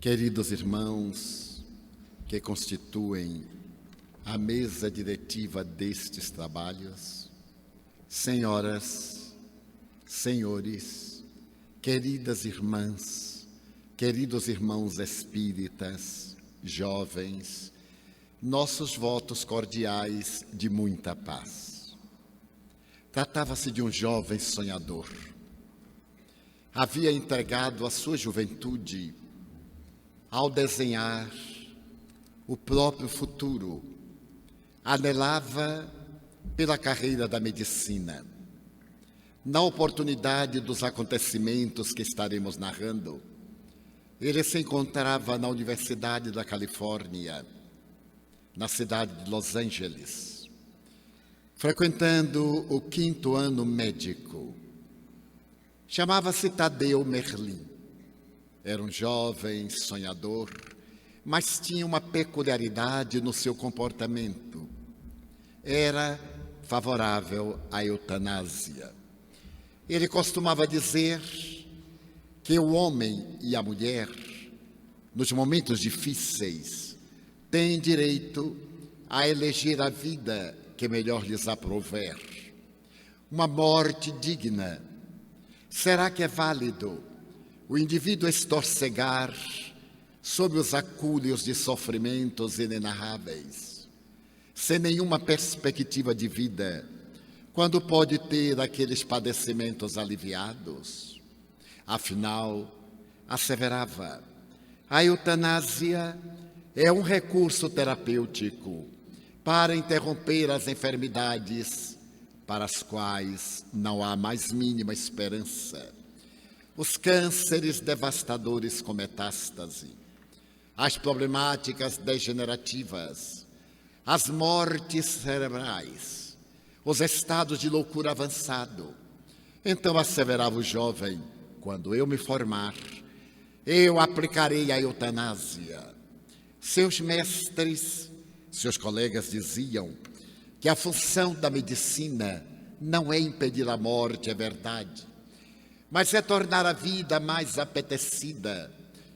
Queridos irmãos que constituem a mesa diretiva destes trabalhos, senhoras, senhores, queridas irmãs, queridos irmãos espíritas, jovens, nossos votos cordiais de muita paz. Tratava-se de um jovem sonhador. Havia entregado a sua juventude ao desenhar o próprio futuro. Anelava pela carreira da medicina. Na oportunidade dos acontecimentos que estaremos narrando, ele se encontrava na Universidade da Califórnia, na cidade de Los Angeles, frequentando o 5º ano médico. Chamava-se Tadeu Merlin. Era um jovem sonhador, mas tinha uma peculiaridade no seu comportamento. Era favorável à eutanásia. Ele costumava dizer que o homem e a mulher, nos momentos difíceis, têm direito a eleger a vida que melhor lhes aprouver. Uma morte digna. Será que é válido o indivíduo estorcegar sob os acúlios de sofrimentos inenarráveis, sem nenhuma perspectiva de vida, quando pode ter aqueles padecimentos aliviados? Afinal, asseverava, a eutanásia é um recurso terapêutico para interromper as enfermidades para as quais não há mais mínima esperança. Os cânceres devastadores com metástase, as problemáticas degenerativas, as mortes cerebrais, os estados de loucura avançado. Então asseverava o jovem, quando eu me formar, eu aplicarei a eutanásia. Seus mestres, seus colegas diziam que a função da medicina não é impedir a morte, é verdade, mas é tornar a vida mais apetecida,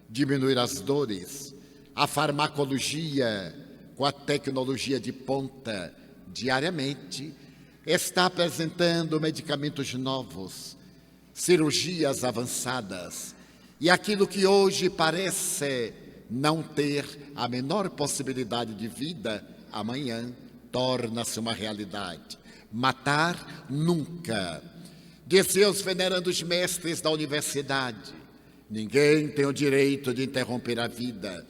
diminuir as dores. A farmacologia, com a tecnologia de ponta, diariamente, está apresentando medicamentos novos, cirurgias avançadas, e aquilo que hoje parece não ter a menor possibilidade de vida, amanhã torna-se uma realidade. Matar nunca. Diziam os venerandos mestres da universidade, ninguém tem o direito de interromper a vida.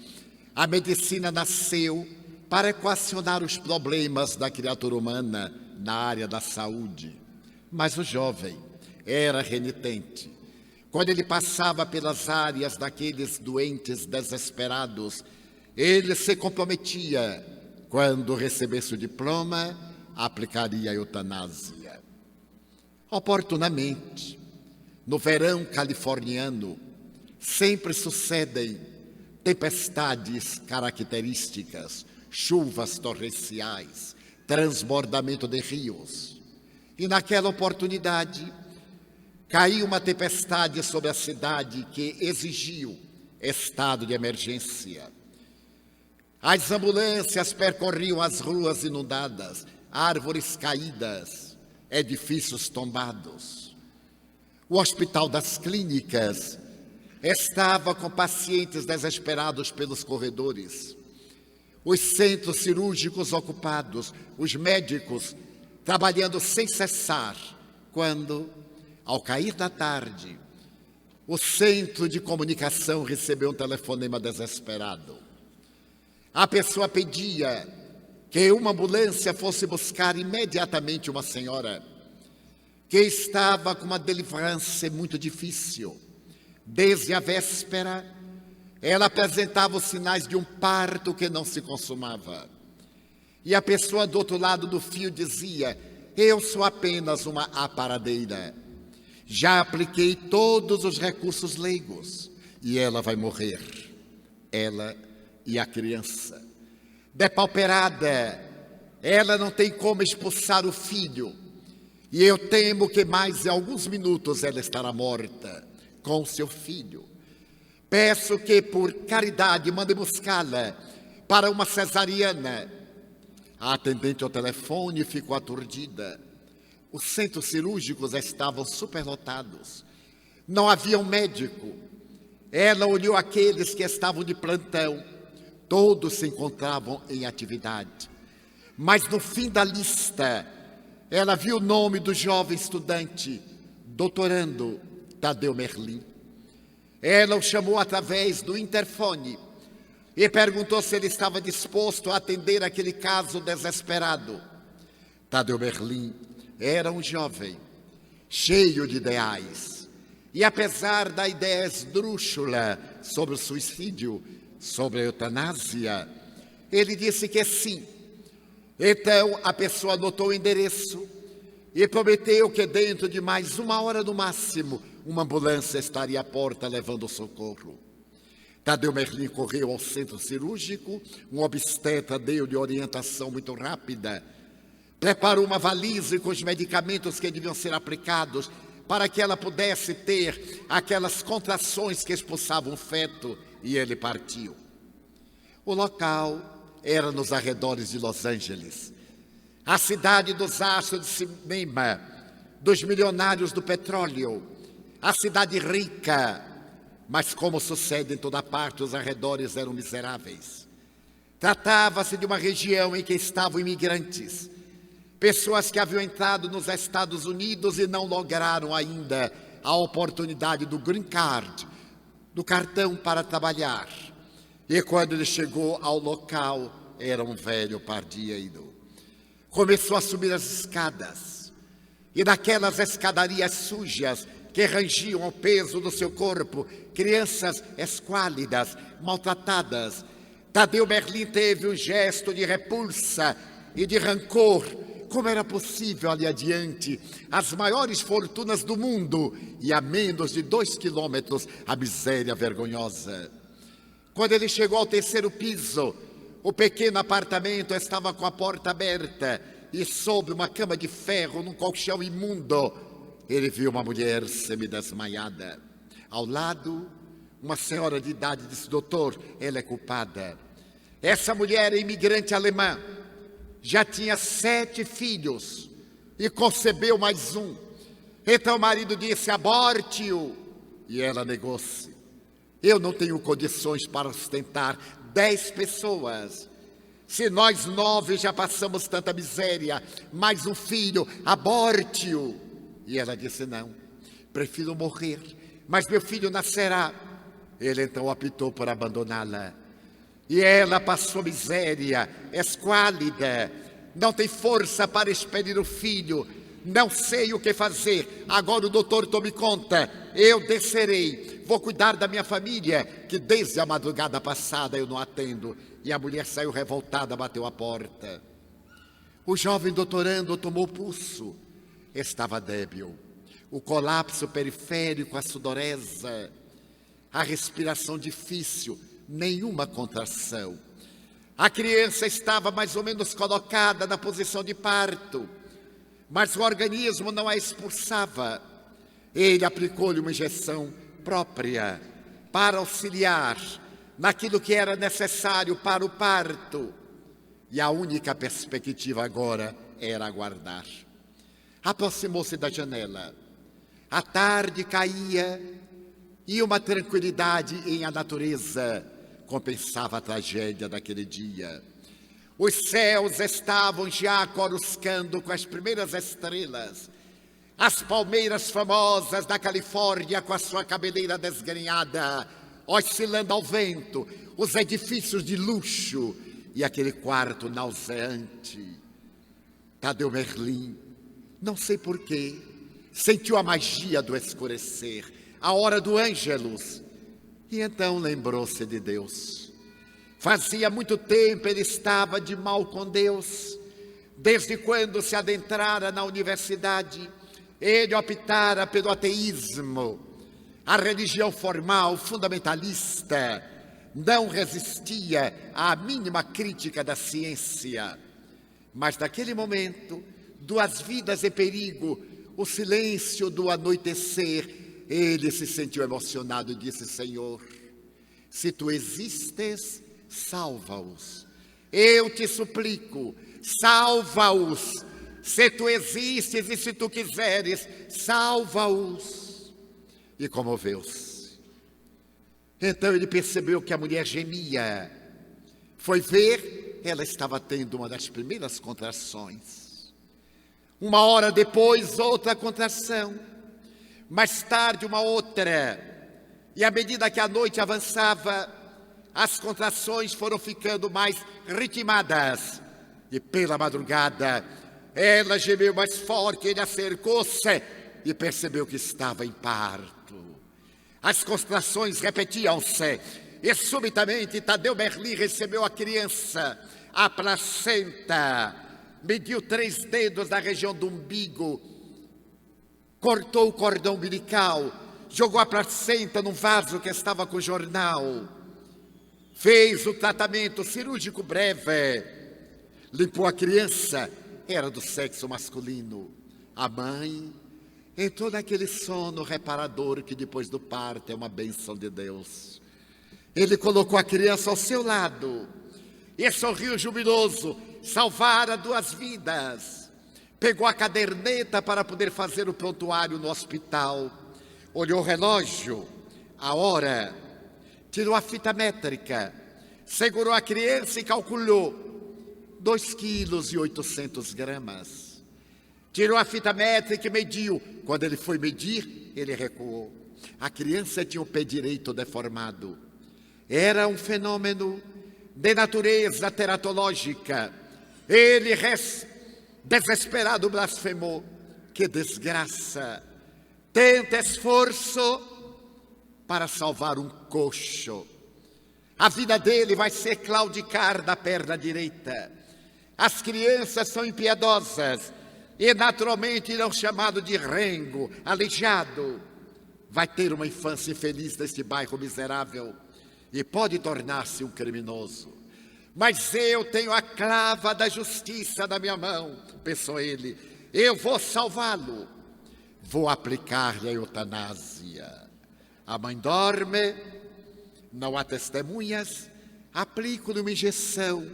A medicina nasceu para equacionar os problemas da criatura humana na área da saúde. Mas o jovem era renitente. Quando ele passava pelas áreas daqueles doentes desesperados, ele se comprometia, quando recebesse o diploma, aplicaria a eutanásia. Oportunamente, no verão californiano, sempre sucedem tempestades características, chuvas torrenciais, transbordamento de rios. E naquela oportunidade, caiu uma tempestade sobre a cidade que exigiu estado de emergência. As ambulâncias percorriam as ruas inundadas, árvores caídas, edifícios tombados. O Hospital das Clínicas estava com pacientes desesperados pelos corredores. Os centros cirúrgicos ocupados, os médicos trabalhando sem cessar, quando, ao cair da tarde, o centro de comunicação recebeu um telefonema desesperado. A pessoa pedia que uma ambulância fosse buscar imediatamente uma senhora que estava com uma deliverance muito difícil. Desde a véspera, ela apresentava os sinais de um parto que não se consumava. E a pessoa do outro lado do fio dizia, eu sou apenas uma aparadeira. Já apliquei todos os recursos leigos e ela vai morrer. Ela e a criança. Depauperada, ela não tem como expulsar o filho. E eu temo que mais de alguns minutos ela estará morta com seu filho. Peço que, por caridade, mande buscá-la para uma cesariana. A atendente ao telefone ficou aturdida. Os centros cirúrgicos estavam superlotados. Não havia um médico. Ela olhou aqueles que estavam de plantão. Todos se encontravam em atividade. Mas no fim da lista, ela viu o nome do jovem estudante, doutorando Tadeu Merlin. Ela o chamou através do interfone e perguntou se ele estava disposto a atender aquele caso desesperado. Tadeu Merlin era um jovem, cheio de ideais. E apesar da ideia esdrúxula sobre o suicídio, sobre a eutanásia, ele disse que sim. Então a pessoa anotou o endereço e prometeu que dentro de mais 1 hora no máximo, uma ambulância estaria à porta levando socorro. Tadeu Merlin correu ao centro cirúrgico, um obstetra deu-lhe orientação muito rápida, preparou uma valise com os medicamentos que deviam ser aplicados para que ela pudesse ter aquelas contrações que expulsavam o feto, e ele partiu. O local era nos arredores de Los Angeles, a cidade dos astros de cinema, dos milionários do petróleo, a cidade rica, mas como sucede em toda parte, os arredores eram miseráveis. Tratava-se de uma região em que estavam imigrantes, pessoas que haviam entrado nos Estados Unidos e não lograram ainda a oportunidade do green card, do cartão para trabalhar. E quando ele chegou ao local, era um velho pardieiro. Começou a subir as escadas, e naquelas escadarias sujas que rangiam ao peso do seu corpo, crianças esquálidas, maltratadas, Tadeu Merlin teve um gesto de repulsa e de rancor. Como era possível ali adiante as maiores fortunas do mundo e a menos de 2 quilômetros a miséria vergonhosa? Quando ele chegou ao 3º piso, o pequeno apartamento estava com a porta aberta e sobre uma cama de ferro, num colchão imundo, ele viu uma mulher semidesmaiada. Ao lado, uma senhora de idade disse: doutor, ela é culpada. Essa mulher é imigrante alemã. Já tinha 7 filhos e concebeu mais um. Então o marido disse: aborte-o. E ela negou-se. Eu não tenho condições para sustentar 10 pessoas. Se nós 9 já passamos tanta miséria, mais um filho, aborte-o. E ela disse: não, prefiro morrer, mas meu filho nascerá. Ele então optou por abandoná-la. E ela passou miséria, esquálida, não tem força para expelir o filho, não sei o que fazer. Agora o doutor tome conta, eu descerei, vou cuidar da minha família, que desde a madrugada passada eu não atendo. E a mulher saiu revoltada, bateu a porta. O jovem doutorando tomou pulso, estava débil. O colapso periférico, a sudorese, a respiração difícil, nenhuma contração. A criança estava mais ou menos colocada na posição de parto, mas o organismo não a expulsava. Ele aplicou-lhe uma injeção própria para auxiliar naquilo que era necessário para o parto. E a única perspectiva agora era aguardar. Aproximou-se da janela. A tarde caía e uma tranquilidade em a natureza compensava a tragédia daquele dia. Os céus estavam já coruscando com as primeiras estrelas. As palmeiras famosas da Califórnia com a sua cabeleira desgrenhada, oscilando ao vento, os edifícios de luxo e aquele quarto nauseante. Tadeu Merlin, não sei porquê, sentiu a magia do escurecer, a hora do ângelus, e então lembrou-se de Deus. Fazia muito tempo ele estava de mal com Deus. Desde quando se adentrara na universidade, ele optara pelo ateísmo. A religião formal, fundamentalista, não resistia à mínima crítica da ciência. Mas naquele momento, 2 vidas em perigo, o silêncio do anoitecer, ele se sentiu emocionado e disse: Senhor, Se tu existes, salva-os. Eu te suplico, salva-os. Se tu existes e se tu quiseres, salva-os. E comoveu-se. Então ele percebeu que a mulher gemia. Foi ver, ela estava tendo uma das primeiras contrações. Uma hora depois, outra contração. Mais tarde, uma outra. E à medida que a noite avançava, as contrações foram ficando mais ritmadas. E pela madrugada, ela gemeu mais forte, ele acercou-se e percebeu que estava em parto. As contrações repetiam-se e subitamente Tadeu Merlin recebeu a criança, a placenta, mediu 3 dedos na região do umbigo, cortou o cordão umbilical, jogou a placenta num vaso que estava com jornal, fez o tratamento cirúrgico breve, limpou a criança, era do sexo masculino. A mãe entrou naquele sono reparador que depois do parto é uma bênção de Deus. Ele colocou a criança ao seu lado e sorriu jubiloso, salvara 2 vidas. Pegou a caderneta para poder fazer o prontuário no hospital. Olhou o relógio, a hora, tirou a fita métrica, segurou a criança e calculou 2,8 kg. Tirou a fita métrica e mediu. Quando ele foi medir, ele recuou. A criança tinha o pé direito deformado. Era um fenômeno de natureza teratológica. Ele, desesperado, blasfemou. Que desgraça! Tenta esforço para salvar um coxo. A vida dele vai ser claudicar da perna direita. As crianças são impiedosas e naturalmente irão chamado de rengo, aleijado. Vai ter uma infância infeliz neste bairro miserável e pode tornar-se um criminoso. Mas eu tenho a clava da justiça na minha mão, pensou ele. Eu vou salvá-lo. Vou aplicar-lhe a eutanásia. A mãe dorme, não há testemunhas, aplico-lhe uma injeção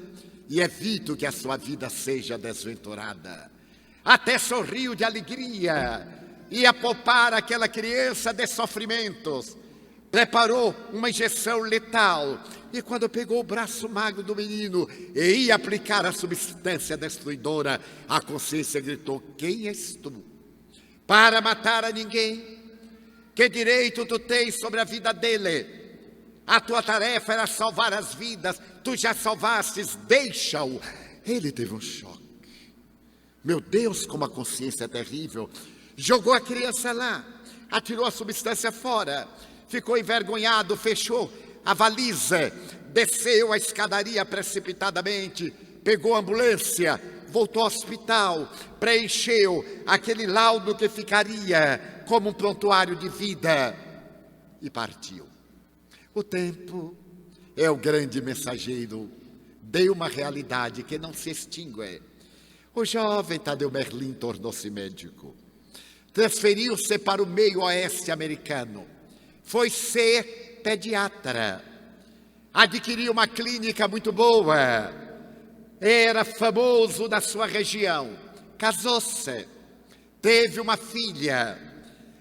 e evito que a sua vida seja desventurada. Até sorriu de alegria, ia poupar aquela criança de sofrimentos. Preparou uma injeção letal e quando pegou o braço magro do menino e ia aplicar a substância destruidora, a consciência gritou: quem és tu para matar a ninguém? Que direito tu tens sobre a vida dele? A tua tarefa era salvar as vidas, tu já salvastes, deixa-o. Ele teve um choque. Meu Deus, como a consciência é terrível. Jogou a criança lá, atirou a substância fora, ficou envergonhado, fechou a valisa, desceu a escadaria precipitadamente, pegou a ambulância, voltou ao hospital, preencheu aquele laudo que ficaria como um prontuário de vida e partiu. O tempo é o grande mensageiro de uma realidade que não se extingue. O jovem Tadeu Merlin tornou-se médico. Transferiu-se para o meio oeste americano. Foi ser pediatra. Adquiriu uma clínica muito boa. Era famoso na sua região. Casou-se. Teve uma filha.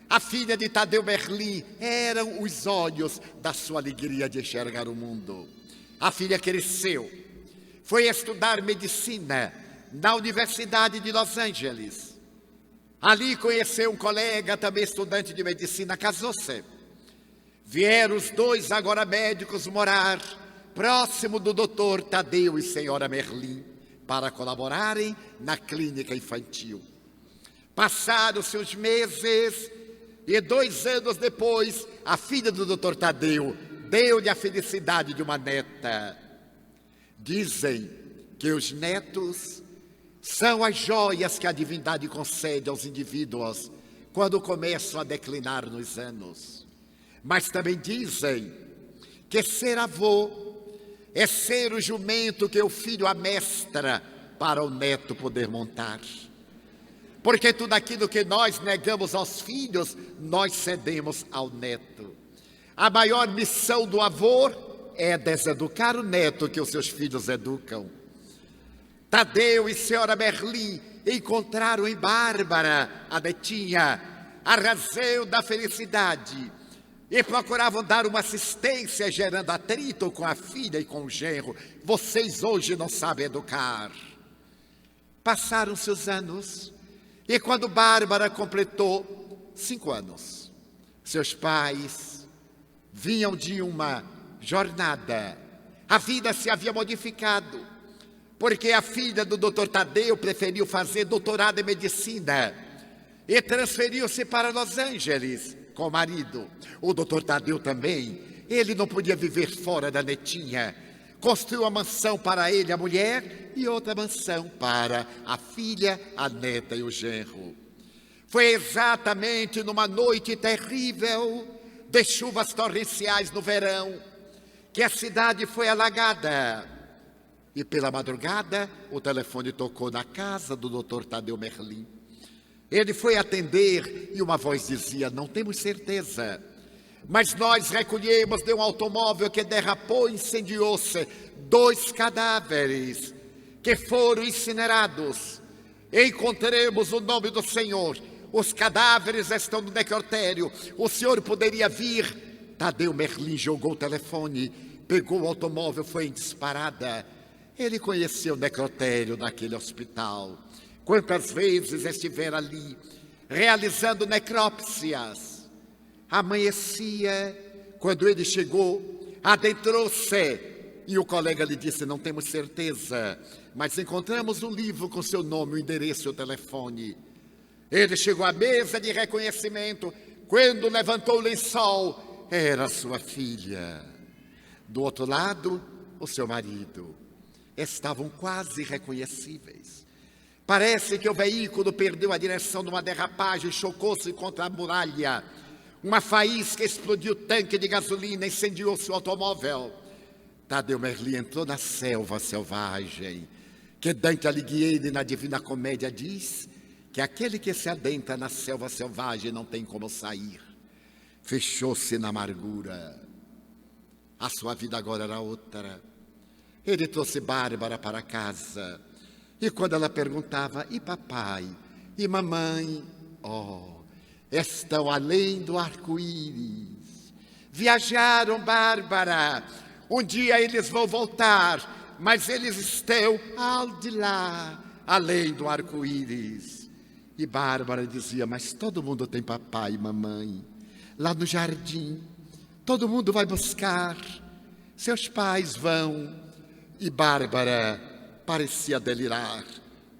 A filha de Tadeu Merlin eram os olhos da sua alegria de enxergar o mundo. A filha cresceu. Foi estudar medicina na Universidade de Los Angeles. Ali conheceu um colega, também estudante de medicina, casou-se. Vieram os 2 agora médicos morar próximo do doutor Tadeu e senhora Merlin para colaborarem na clínica infantil. Passaram-se os meses e 2 anos depois, a filha do doutor Tadeu deu-lhe a felicidade de uma neta. Dizem que os netos são as joias que a divindade concede aos indivíduos quando começam a declinar nos anos. Mas também dizem que ser avô é ser o jumento que o filho amestra para o neto poder montar. Porque tudo aquilo que nós negamos aos filhos, nós cedemos ao neto. A maior missão do avô é deseducar o neto que os seus filhos educam. Tadeu e senhora Merlin encontraram em Bárbara, a netinha, a razão da felicidade e procuravam dar uma assistência, gerando atrito com a filha e com o genro. Vocês hoje não sabem educar. Passaram-se os anos e quando Bárbara completou 5 anos, seus pais vinham de uma jornada. A vida se havia modificado, porque a filha do Dr. Tadeu preferiu fazer doutorado em medicina e transferiu-se para Los Angeles com o marido. O Dr. Tadeu também, ele não podia viver fora da netinha. Construiu uma mansão para ele, a mulher, e outra mansão para a filha, a neta e o genro. Foi exatamente numa noite terrível de chuvas torrenciais no verão que a cidade foi alagada. E pela madrugada, o telefone tocou na casa do Dr. Tadeu Merlin. Ele foi atender e uma voz dizia: não temos certeza, mas nós recolhemos de um automóvel que derrapou e incendiou-se 2 cadáveres que foram incinerados. Encontremos o nome do Senhor. Os cadáveres estão no necrotério. O senhor poderia vir? Tadeu Merlin jogou o telefone, pegou o automóvel, foi em disparada. Ele conheceu o necrotério daquele hospital. Quantas vezes estiver ali, realizando necrópsias. Amanhecia, quando ele chegou, adentrou-se, e o colega lhe disse: não temos certeza, mas encontramos um livro com seu nome, o endereço e o telefone. Ele chegou à mesa de reconhecimento, quando levantou o lençol, era sua filha. Do outro lado, o seu marido. Estavam quase irreconhecíveis. Parece que o veículo perdeu a direção numa derrapagem e chocou-se contra a muralha. Uma faísca explodiu o tanque de gasolina e incendiou-se o automóvel. Tadeu Merlin entrou na selva selvagem, que Dante Alighieri, na Divina Comédia, diz que aquele que se adentra na selva selvagem não tem como sair. Fechou-se na amargura. A sua vida agora era outra. Ele trouxe Bárbara para casa. E quando ela perguntava: e papai? E mamãe? Oh, estão além do arco-íris. Viajaram, Bárbara. Um dia eles vão voltar, mas eles estão ao de lá, além do arco-íris. E Bárbara dizia: mas todo mundo tem papai e mamãe. Lá no jardim, todo mundo vai buscar. Seus pais vão. E Bárbara parecia delirar,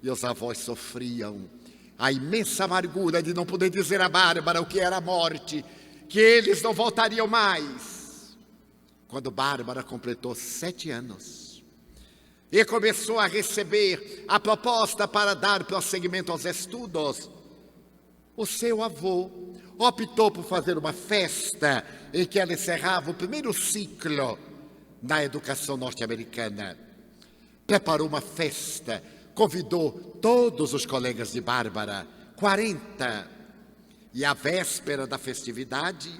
e os avós sofriam a imensa amargura de não poder dizer a Bárbara o que era a morte, que eles não voltariam mais. Quando Bárbara completou 7 anos e começou a receber a proposta para dar prosseguimento aos estudos, o seu avô optou por fazer uma festa em que ela encerrava o primeiro ciclo na educação norte-americana. Preparou uma festa, convidou todos os colegas de Bárbara, 40. E à véspera da festividade,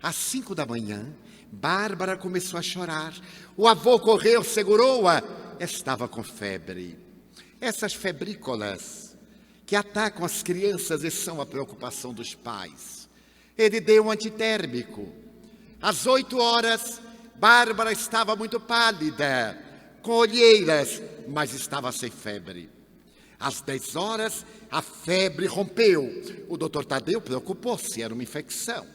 às 5 da manhã, Bárbara começou a chorar. O avô correu, segurou-a. Estava com febre. Essas febrícolas que atacam as crianças e são a preocupação dos pais. Ele deu um antitérmico. Às 8 horas, Bárbara estava muito pálida, com olheiras, mas estava sem febre. Às 10 horas, a febre rompeu. O Dr. Tadeu preocupou-se, era uma infecção.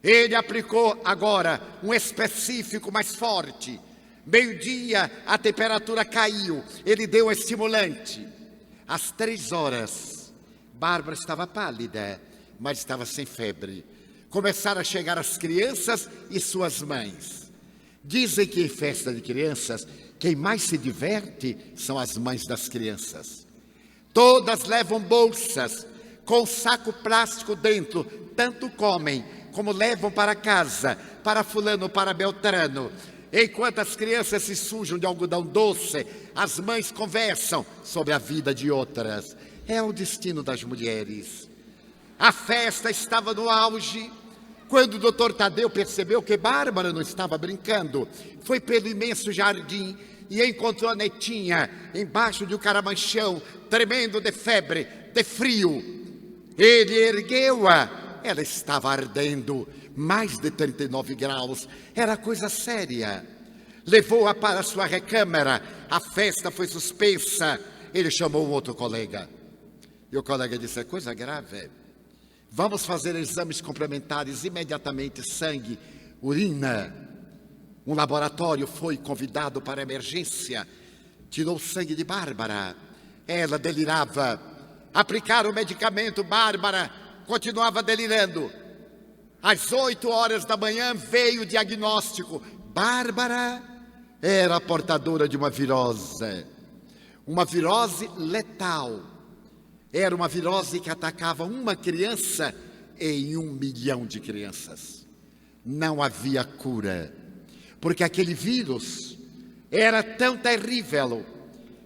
Ele aplicou agora um específico mais forte. Meio-dia, a temperatura caiu. Ele deu um estimulante. Às 3 horas, Bárbara estava pálida, mas estava sem febre. Começaram a chegar as crianças e suas mães. Dizem que em festa de crianças, quem mais se diverte são as mães das crianças. Todas levam bolsas com saco plástico dentro, tanto comem como levam para casa, para fulano, para beltrano. Enquanto as crianças se sujam de algodão doce, as mães conversam sobre a vida de outras. É o destino das mulheres. A festa estava no auge, Quando o doutor Tadeu percebeu que Bárbara não estava brincando, foi pelo imenso jardim e encontrou a netinha embaixo de um caramanchão, tremendo de febre, de frio. Ele ergueu-a. Ela estava ardendo, mais de 39 graus. Era coisa séria. Levou-a para sua recâmara. A festa foi suspensa. Ele chamou um outro colega. E o colega disse, é coisa grave. Vamos fazer exames complementares imediatamente, sangue, urina. Um laboratório foi convidado para a emergência. Tirou o sangue de Bárbara. Ela delirava. Aplicaram o medicamento, Bárbara continuava delirando. Às 8 horas da manhã veio o diagnóstico. Bárbara era portadora de uma virose letal. Era uma virose que atacava uma criança em 1 milhão de crianças. Não havia cura, porque aquele vírus era tão terrível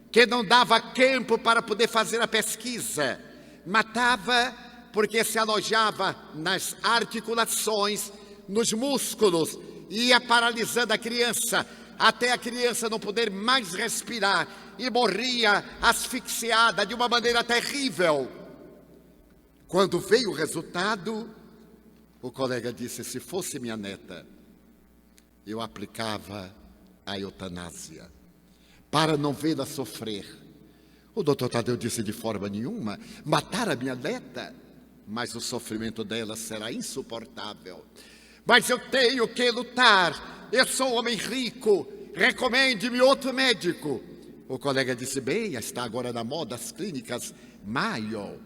que não dava campo para poder fazer a pesquisa. Matava porque se alojava nas articulações, nos músculos, ia paralisando a criança, até a criança não poder mais respirar e morria asfixiada de uma maneira terrível. Quando veio o resultado, o colega disse, se fosse minha neta, eu aplicava a eutanásia, para não vê-la sofrer. O doutor Tadeu disse, de forma nenhuma, matar a minha neta, mas o sofrimento dela será insuportável. Mas eu tenho que lutar, eu sou um homem rico, recomende-me outro médico. O colega disse, bem, está agora na moda as clínicas Mayo.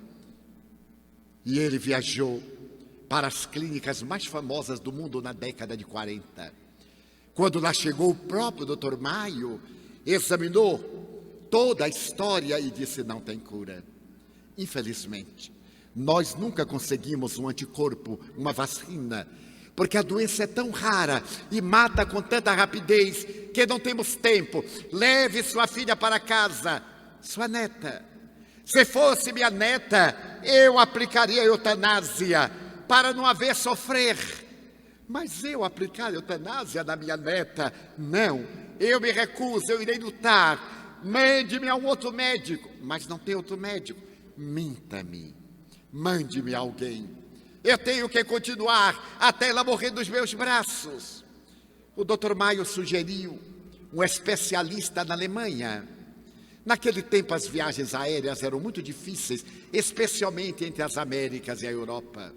E ele viajou para as clínicas mais famosas do mundo na década de 40. Quando lá chegou o próprio Dr. Mayo, examinou toda a história e disse, não tem cura. Infelizmente, nós nunca conseguimos um anticorpo, uma vacina, porque a doença é tão rara e mata com tanta rapidez que não temos tempo. Leve sua filha para casa, sua neta. Se fosse minha neta, eu aplicaria a eutanásia para não haver sofrer. Mas eu aplicar a eutanásia na minha neta? Não, eu me recuso, eu irei lutar. Mande-me a um outro médico. Mas não tem outro médico. Minta-me, mande-me alguém. Eu tenho que continuar até ela morrer dos meus braços. O Dr. Mayo sugeriu um especialista na Alemanha. Naquele tempo as viagens aéreas eram muito difíceis, especialmente entre as Américas e a Europa.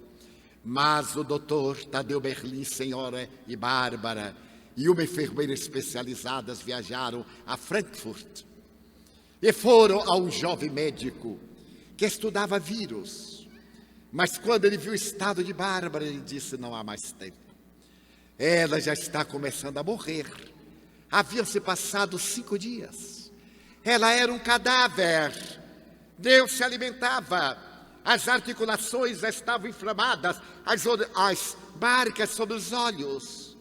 Mas o doutor Tadeu Merlin, senhora e Bárbara, e uma enfermeira especializadas viajaram a Frankfurt. E foram a um jovem médico que estudava vírus. Mas quando ele viu o estado de Bárbara, ele disse, não há mais tempo. Ela já está começando a morrer. Haviam-se passado 5 dias. Ela era um cadáver. Deus se alimentava. As articulações já estavam inflamadas. As marcas sobre os olhos.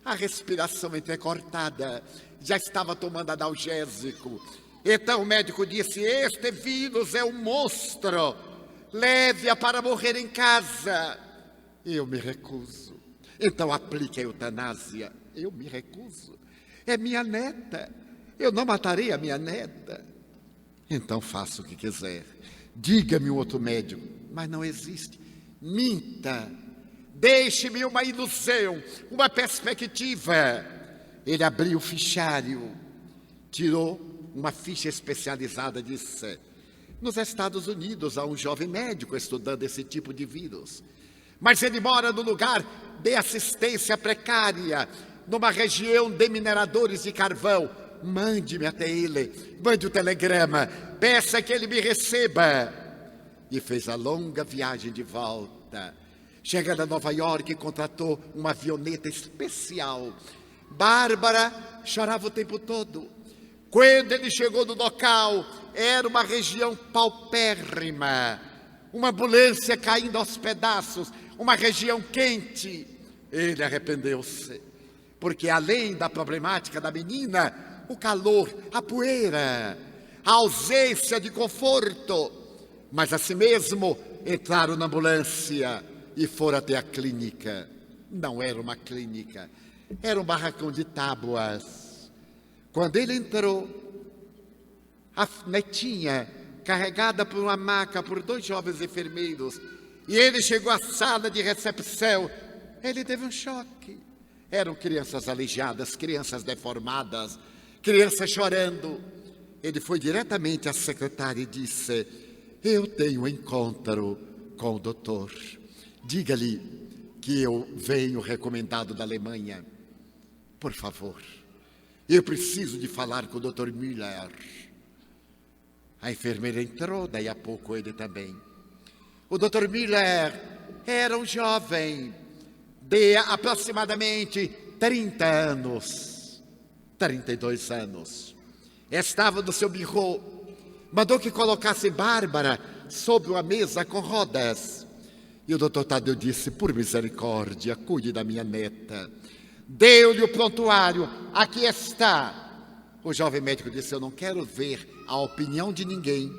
A respiração entrecortada. Já estava tomando analgésico. Então o médico disse, este vírus é um monstro. Leve-a para morrer em casa. Eu me recuso. Então aplique a eutanásia. Eu me recuso. É minha neta. Eu não matarei a minha neta. Então faça o que quiser. Diga-me um outro médico. Mas não existe. Minta. Deixe-me uma ilusão, uma perspectiva. Ele abriu o fichário. Tirou uma ficha especializada e disse, nos Estados Unidos há um jovem médico estudando esse tipo de vírus. Mas ele mora no lugar de assistência precária, numa região de mineradores de carvão. Mande-me até ele, mande o telegrama, peça que ele me receba. E fez a longa viagem de volta. Chegando a Nova York, contratou uma avioneta especial. Bárbara chorava o tempo todo. Quando ele chegou no local, era uma região paupérrima, uma ambulância caindo aos pedaços, uma região quente. Ele arrependeu-se, porque além da problemática da menina, o calor, a poeira, a ausência de conforto, mas assim mesmo entraram na ambulância e foram até a clínica. Não era uma clínica, era um barracão de tábuas. Quando ele entrou, a netinha, carregada por uma maca por 2 jovens enfermeiros, e ele chegou à sala de recepção, ele teve um choque. Eram crianças aleijadas, crianças deformadas, crianças chorando. Ele foi diretamente à secretária e disse: eu tenho um encontro com o doutor. Diga-lhe que eu venho recomendado da Alemanha. Por favor, eu preciso de falar com o doutor Müller. A enfermeira entrou, daí a pouco ele também. O doutor Müller era um jovem de aproximadamente 30 anos, 32 anos. Estava no seu birô, mandou que colocasse Bárbara sobre uma mesa com rodas. E o doutor Tadeu disse: por misericórdia, cuide da minha neta. Deu-lhe o prontuário, aqui está. O jovem médico disse: eu não quero ver a opinião de ninguém.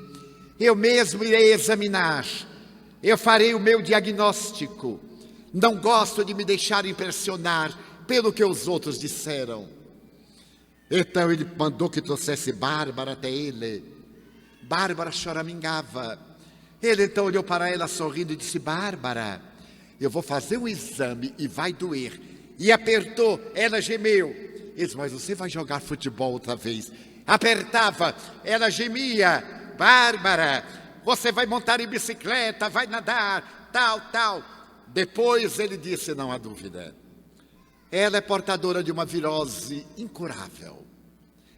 Eu mesmo irei examinar. Eu farei o meu diagnóstico. Não gosto de me deixar impressionar pelo que os outros disseram. Então ele mandou que trouxesse Bárbara até ele. Bárbara choramingava. Ele então olhou para ela sorrindo e disse: Bárbara, eu vou fazer um exame e vai doer. E apertou, ela gemeu. Ele disse: mas você vai jogar futebol outra vez. Apertava, ela gemia: Bárbara, você vai montar em bicicleta, vai nadar, tal. Depois ele disse: não há dúvida, ela é portadora de uma virose incurável.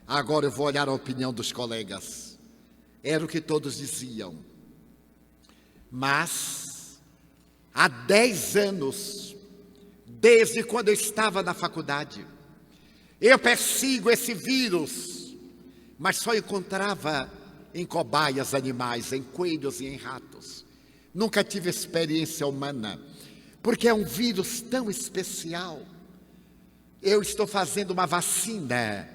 Agora eu vou olhar a opinião dos colegas. Era o que todos diziam. Mas, há 10 anos, desde quando eu estava na faculdade, eu persigo esse vírus, mas só encontrava em cobaias animais, em coelhos e em ratos. Nunca tive experiência humana, porque é um vírus tão especial. Eu estou fazendo uma vacina,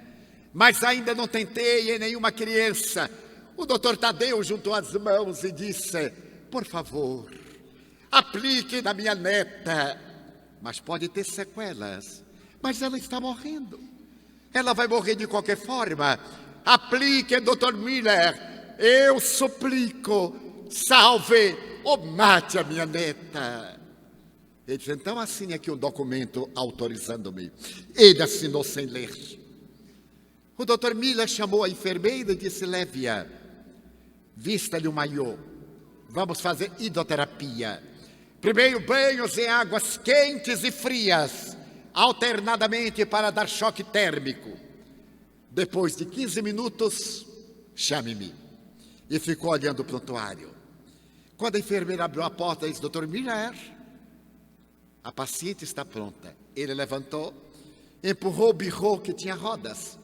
mas ainda não tentei em nenhuma criança. O doutor Tadeu juntou as mãos e disse: por favor, aplique na minha neta. Mas pode ter sequelas. Mas ela está morrendo. Ela vai morrer de qualquer forma. Aplique, doutor Müller. Eu suplico, salve ou mate a minha neta. Ele disse: então assine aqui um documento autorizando-me. Ele assinou sem ler. O doutor Müller chamou a enfermeira e disse: leve-a, vista-lhe o maiô. Vamos fazer hidroterapia. Primeiro banhos em águas quentes e frias, alternadamente para dar choque térmico. Depois de 15 minutos, chame-me. E ficou olhando o prontuário. Quando a enfermeira abriu a porta, disse: doutor Müller, a paciente está pronta. Ele levantou, empurrou o birô que tinha rodas.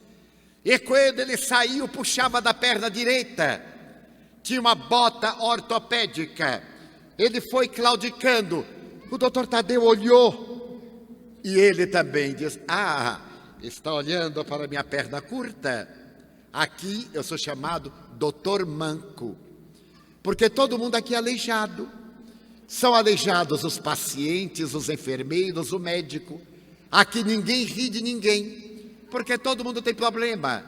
E quando ele saiu, puxava da perna direita. Tinha uma bota ortopédica. Ele foi claudicando. O doutor Tadeu olhou. E ele também diz: está olhando para minha perna curta? Aqui eu sou chamado doutor manco. Porque todo mundo aqui é aleijado. São aleijados os pacientes, os enfermeiros, o médico. Aqui ninguém ri de ninguém, porque todo mundo tem problema.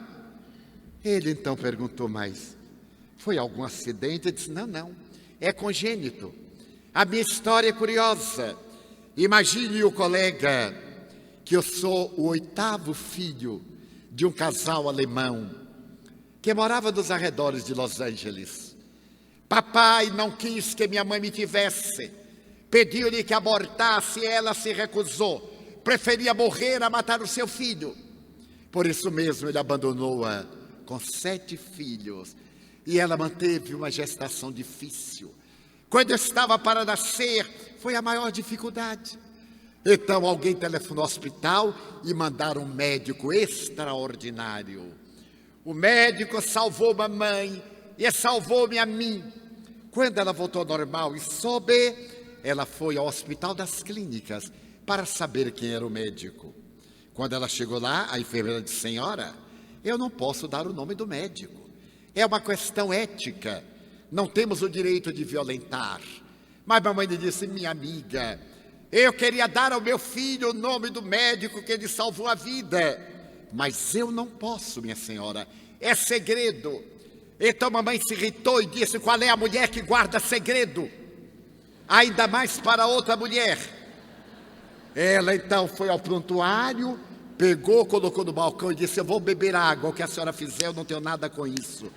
Ele então perguntou: mas foi algum acidente? Ele disse: não, é congênito. A minha história é curiosa. Imagine o colega que eu sou o 8º filho de um casal alemão que morava nos arredores de Los Angeles. Papai não quis que minha mãe me tivesse. Pediu-lhe que abortasse e ela se recusou. Preferia morrer a matar o seu filho. Por isso mesmo ele abandonou-a com 7 filhos. E ela manteve uma gestação difícil. Quando eu estava para nascer, foi a maior dificuldade. Então alguém telefonou ao hospital e mandaram um médico extraordinário. O médico salvou mamãe e salvou-me a mim. Quando ela voltou ao normal e soube, ela foi ao Hospital das Clínicas para saber quem era o médico. Quando ela chegou lá, a enfermeira disse: senhora, eu não posso dar o nome do médico. É uma questão ética. Não temos o direito de violentar. Mas mamãe lhe disse: minha amiga, Eu queria dar ao meu filho o nome do médico que lhe salvou a vida. Mas eu não posso, minha senhora. É segredo. Então mamãe se irritou e disse: qual é a mulher que guarda segredo? Ainda mais para outra mulher. Ela então foi ao prontuário, pegou, colocou no balcão e disse: eu vou beber água, o que a senhora fizer eu não tenho nada com isso.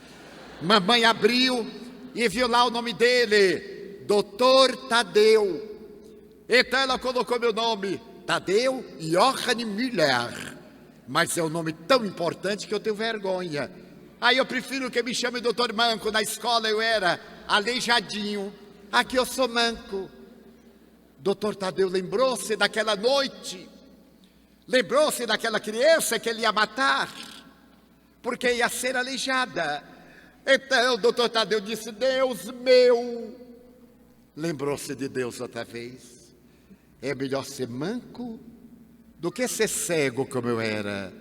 Mamãe abriu e viu lá o nome dele, Dr. Tadeu. Então ela colocou meu nome, Tadeu Johann Müller. Mas é um nome tão importante que eu tenho vergonha. Aí eu prefiro que me chame Doutor Manco. Na escola eu era aleijadinho, aqui eu sou manco. Doutor Tadeu lembrou-se daquela noite, lembrou-se daquela criança que ele ia matar, porque ia ser aleijada. Então o doutor Tadeu disse: Deus meu. Lembrou-se de Deus outra vez. É melhor ser manco do que ser cego como eu era.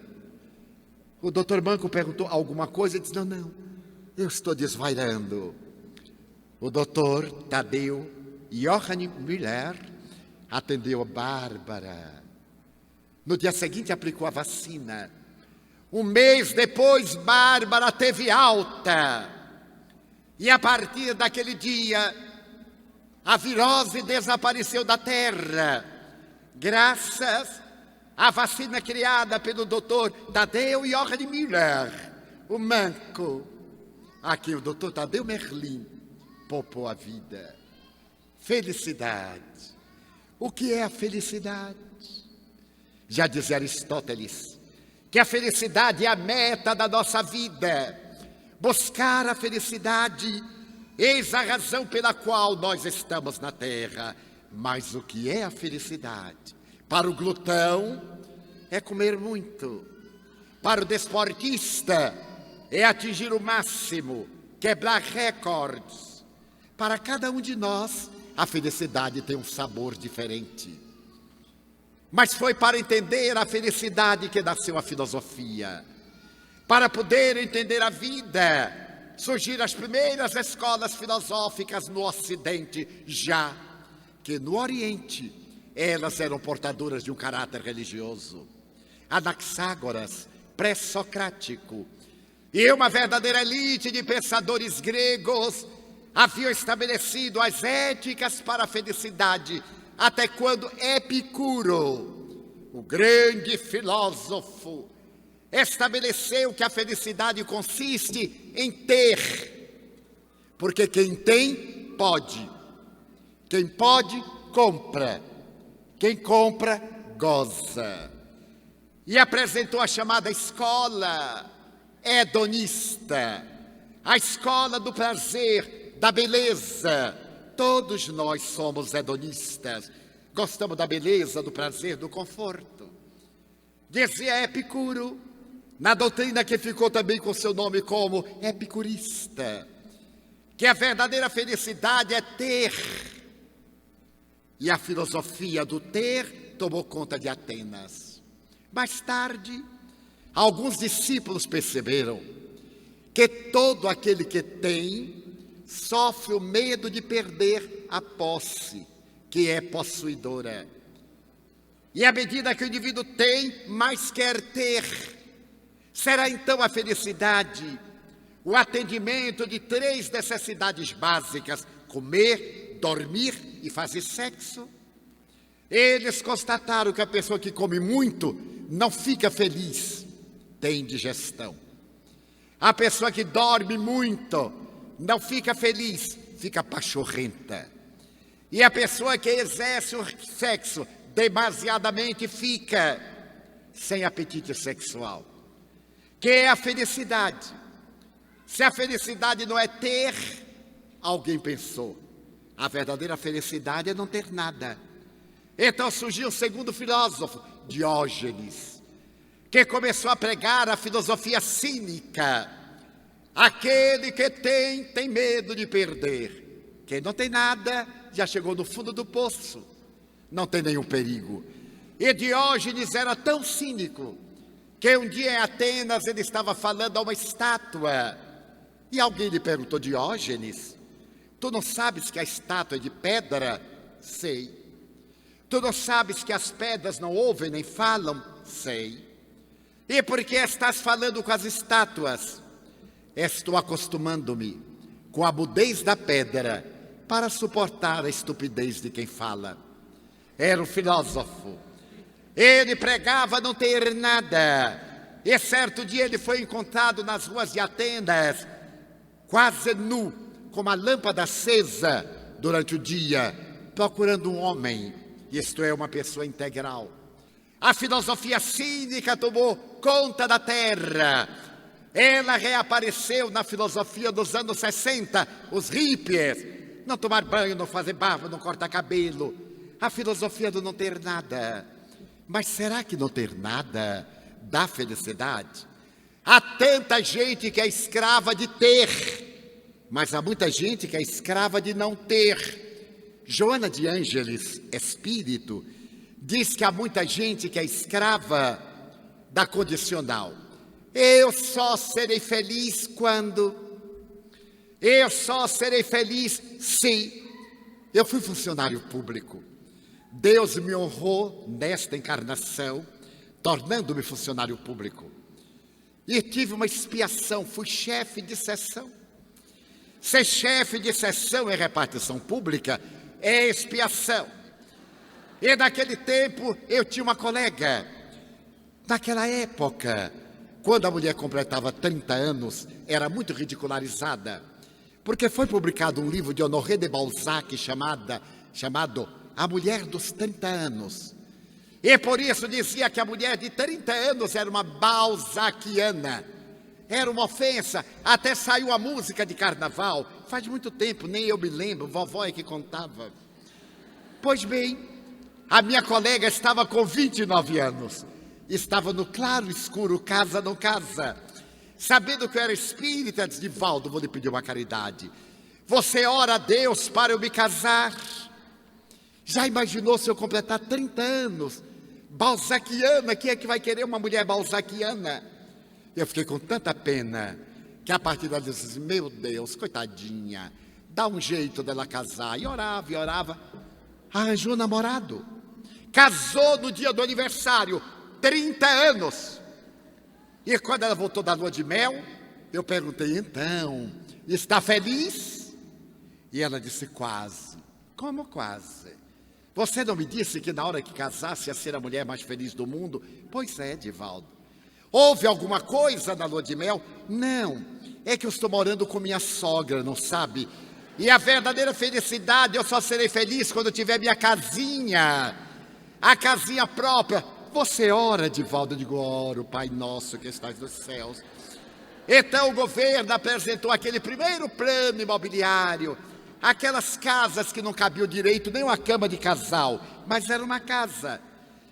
O doutor Manco perguntou alguma coisa e disse: não, eu estou desvairando. O doutor Tadeu Johann Müller atendeu a Bárbara. No dia seguinte aplicou a vacina. Um mês depois, Bárbara teve alta. E a partir daquele dia, a virose desapareceu da terra, graças à vacina criada pelo doutor Tadeu Johann Müller, o manco, a quem o doutor Tadeu Merlin poupou a vida. Felicidade. O que é a felicidade? Já dizia Aristóteles que a felicidade é a meta da nossa vida. Buscar a felicidade, eis a razão pela qual nós estamos na terra. Mas o que é a felicidade? Para o glutão, é comer muito. Para o desportista, é atingir o máximo, quebrar recordes. Para cada um de nós, a felicidade tem um sabor diferente. Mas foi para entender a felicidade que nasceu a filosofia. Para poder entender a vida, surgiram as primeiras escolas filosóficas no Ocidente, já que no Oriente elas eram portadoras de um caráter religioso. Anaxágoras, pré-socrático, e uma verdadeira elite de pensadores gregos haviam estabelecido as éticas para a felicidade, até quando Epicuro, o grande filósofo, estabeleceu que a felicidade consiste em ter, porque quem tem, pode. Quem pode, compra. Quem compra, goza. E apresentou a chamada escola hedonista, a escola do prazer, da beleza. Todos nós somos hedonistas, gostamos da beleza, do prazer, do conforto. Dizia Epicuro, na doutrina que ficou também com seu nome como epicurista, que a verdadeira felicidade é ter. E a filosofia do ter tomou conta de Atenas. Mais tarde, alguns discípulos perceberam que todo aquele que tem sofre o medo de perder a posse, que é possuidora. E à medida que o indivíduo tem, mais quer ter. Será então a felicidade o atendimento de 3 necessidades básicas: comer, dormir e fazer sexo? Eles constataram que a pessoa que come muito não fica feliz, tem indigestão. A pessoa que dorme muito não fica feliz, fica pachorrenta. E a pessoa que exerce o sexo demasiadamente fica sem apetite sexual. Que é a felicidade? Se a felicidade não é ter, alguém pensou. A verdadeira felicidade é não ter nada. Então surgiu o segundo filósofo, Diógenes, que começou a pregar a filosofia cínica. Aquele que tem medo de perder. Quem não tem nada, já chegou no fundo do poço. Não tem nenhum perigo. E Diógenes era tão cínico, que um dia em Atenas ele estava falando a uma estátua. E alguém lhe perguntou: Diógenes, tu não sabes que a estátua é de pedra? Sei. Tu não sabes que as pedras não ouvem nem falam? Sei. E por que estás falando com as estátuas? Estou acostumando-me com a mudez da pedra para suportar a estupidez de quem fala. Era um filósofo. Ele pregava não ter nada. E certo dia ele foi encontrado nas ruas de Atenas, quase nu, com uma lâmpada acesa durante o dia, procurando um homem, isto é, uma pessoa integral. A filosofia cínica tomou conta da terra. Ela reapareceu na filosofia dos anos 60, os hippies. Não tomar banho, não fazer barba, não cortar cabelo. A filosofia do não ter nada. Mas será que não ter nada dá felicidade? Há tanta gente que é escrava de ter, mas há muita gente que é escrava de não ter. Joana de Ângeles, espírito, diz que há muita gente que é escrava da condicional. Eu só serei feliz quando... Eu só serei feliz se... Eu fui funcionário público. Deus me honrou nesta encarnação, tornando-me funcionário público. E tive uma expiação, fui chefe de seção. Ser chefe de seção em repartição pública é expiação. E naquele tempo eu tinha uma colega. Naquela época, quando a mulher completava 30 anos, era muito ridicularizada, porque foi publicado um livro de Honoré de Balzac chamado A Mulher dos 30 Anos. E por isso dizia que a mulher de 30 anos era uma balzaquiana. Era uma ofensa. Até saiu a música de carnaval. Faz muito tempo, nem eu me lembro, vovó é que contava. Pois bem, a minha colega estava com 29 anos. Estava no claro escuro, casa não casa. Sabendo que eu era espírita, disse: Divaldo, vou lhe pedir uma caridade. Você ora a Deus para eu me casar? Já imaginou se eu completar 30 anos? Balzaquiana, quem é que vai querer uma mulher balzaquiana? Eu fiquei com tanta pena, que a partir dali eu disse: meu Deus, coitadinha, dá um jeito dela casar. E orava, arranjou um namorado. Casou no dia do aniversário, 30 anos. E quando ela voltou da lua de mel, eu perguntei: então, está feliz? E ela disse: quase. Como quase? Você não me disse que na hora que casasse ia ser a mulher mais feliz do mundo? Pois é, Divaldo. Houve alguma coisa na lua de mel? Não, é que eu estou morando com minha sogra, não sabe? E a verdadeira felicidade, eu só serei feliz quando eu tiver minha casinha, a casinha própria. Você ora, Divaldo? Eu digo: oro, Pai nosso que estás nos céus. Então o governo apresentou aquele primeiro plano imobiliário, aquelas casas que não cabiam direito nem uma cama de casal, mas era uma casa.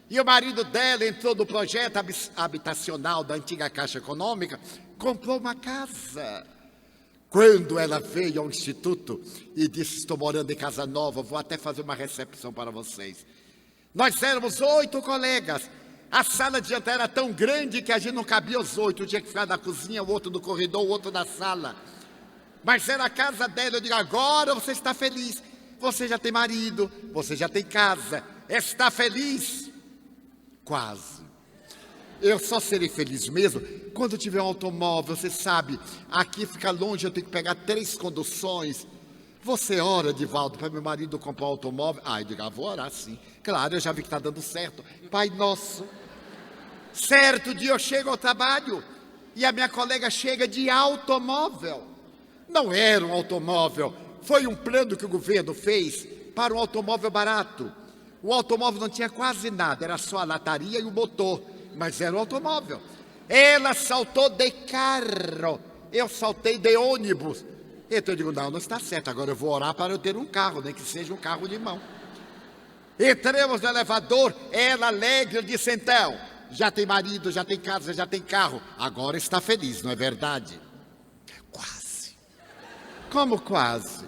E o marido dela entrou no projeto habitacional da antiga Caixa Econômica, comprou uma casa. Quando ela veio ao instituto e disse: estou morando em casa nova, vou até fazer uma recepção para vocês. Nós éramos 8 colegas. A sala de jantar era tão grande que a gente não cabia os 8. Um tinha que ficar na cozinha, o outro no corredor, o outro na sala. Mas era a casa dela. Eu digo: agora você está feliz. Você já tem marido, você já tem casa. Está feliz? Quase. Eu só serei feliz mesmo quando tiver um automóvel. Você sabe, aqui fica longe, eu tenho que pegar 3 conduções. Você ora, Divaldo, para meu marido comprar um automóvel? Eu digo: vou orar sim. Claro, eu já vi que está dando certo. Pai nosso. Certo dia eu chego ao trabalho e a minha colega chega de automóvel. Não era um automóvel, foi um plano que o governo fez para um automóvel barato. O automóvel não tinha quase nada, era só a lataria e o motor, mas era um automóvel. Ela saltou de carro, eu saltei de ônibus. Então eu digo: não está certo, agora eu vou orar para eu ter um carro, nem que seja um carro de mão. Entramos no elevador, ela alegre, eu disse: então, já tem marido, já tem casa, já tem carro, agora está feliz, não é verdade? Quase. Como quase?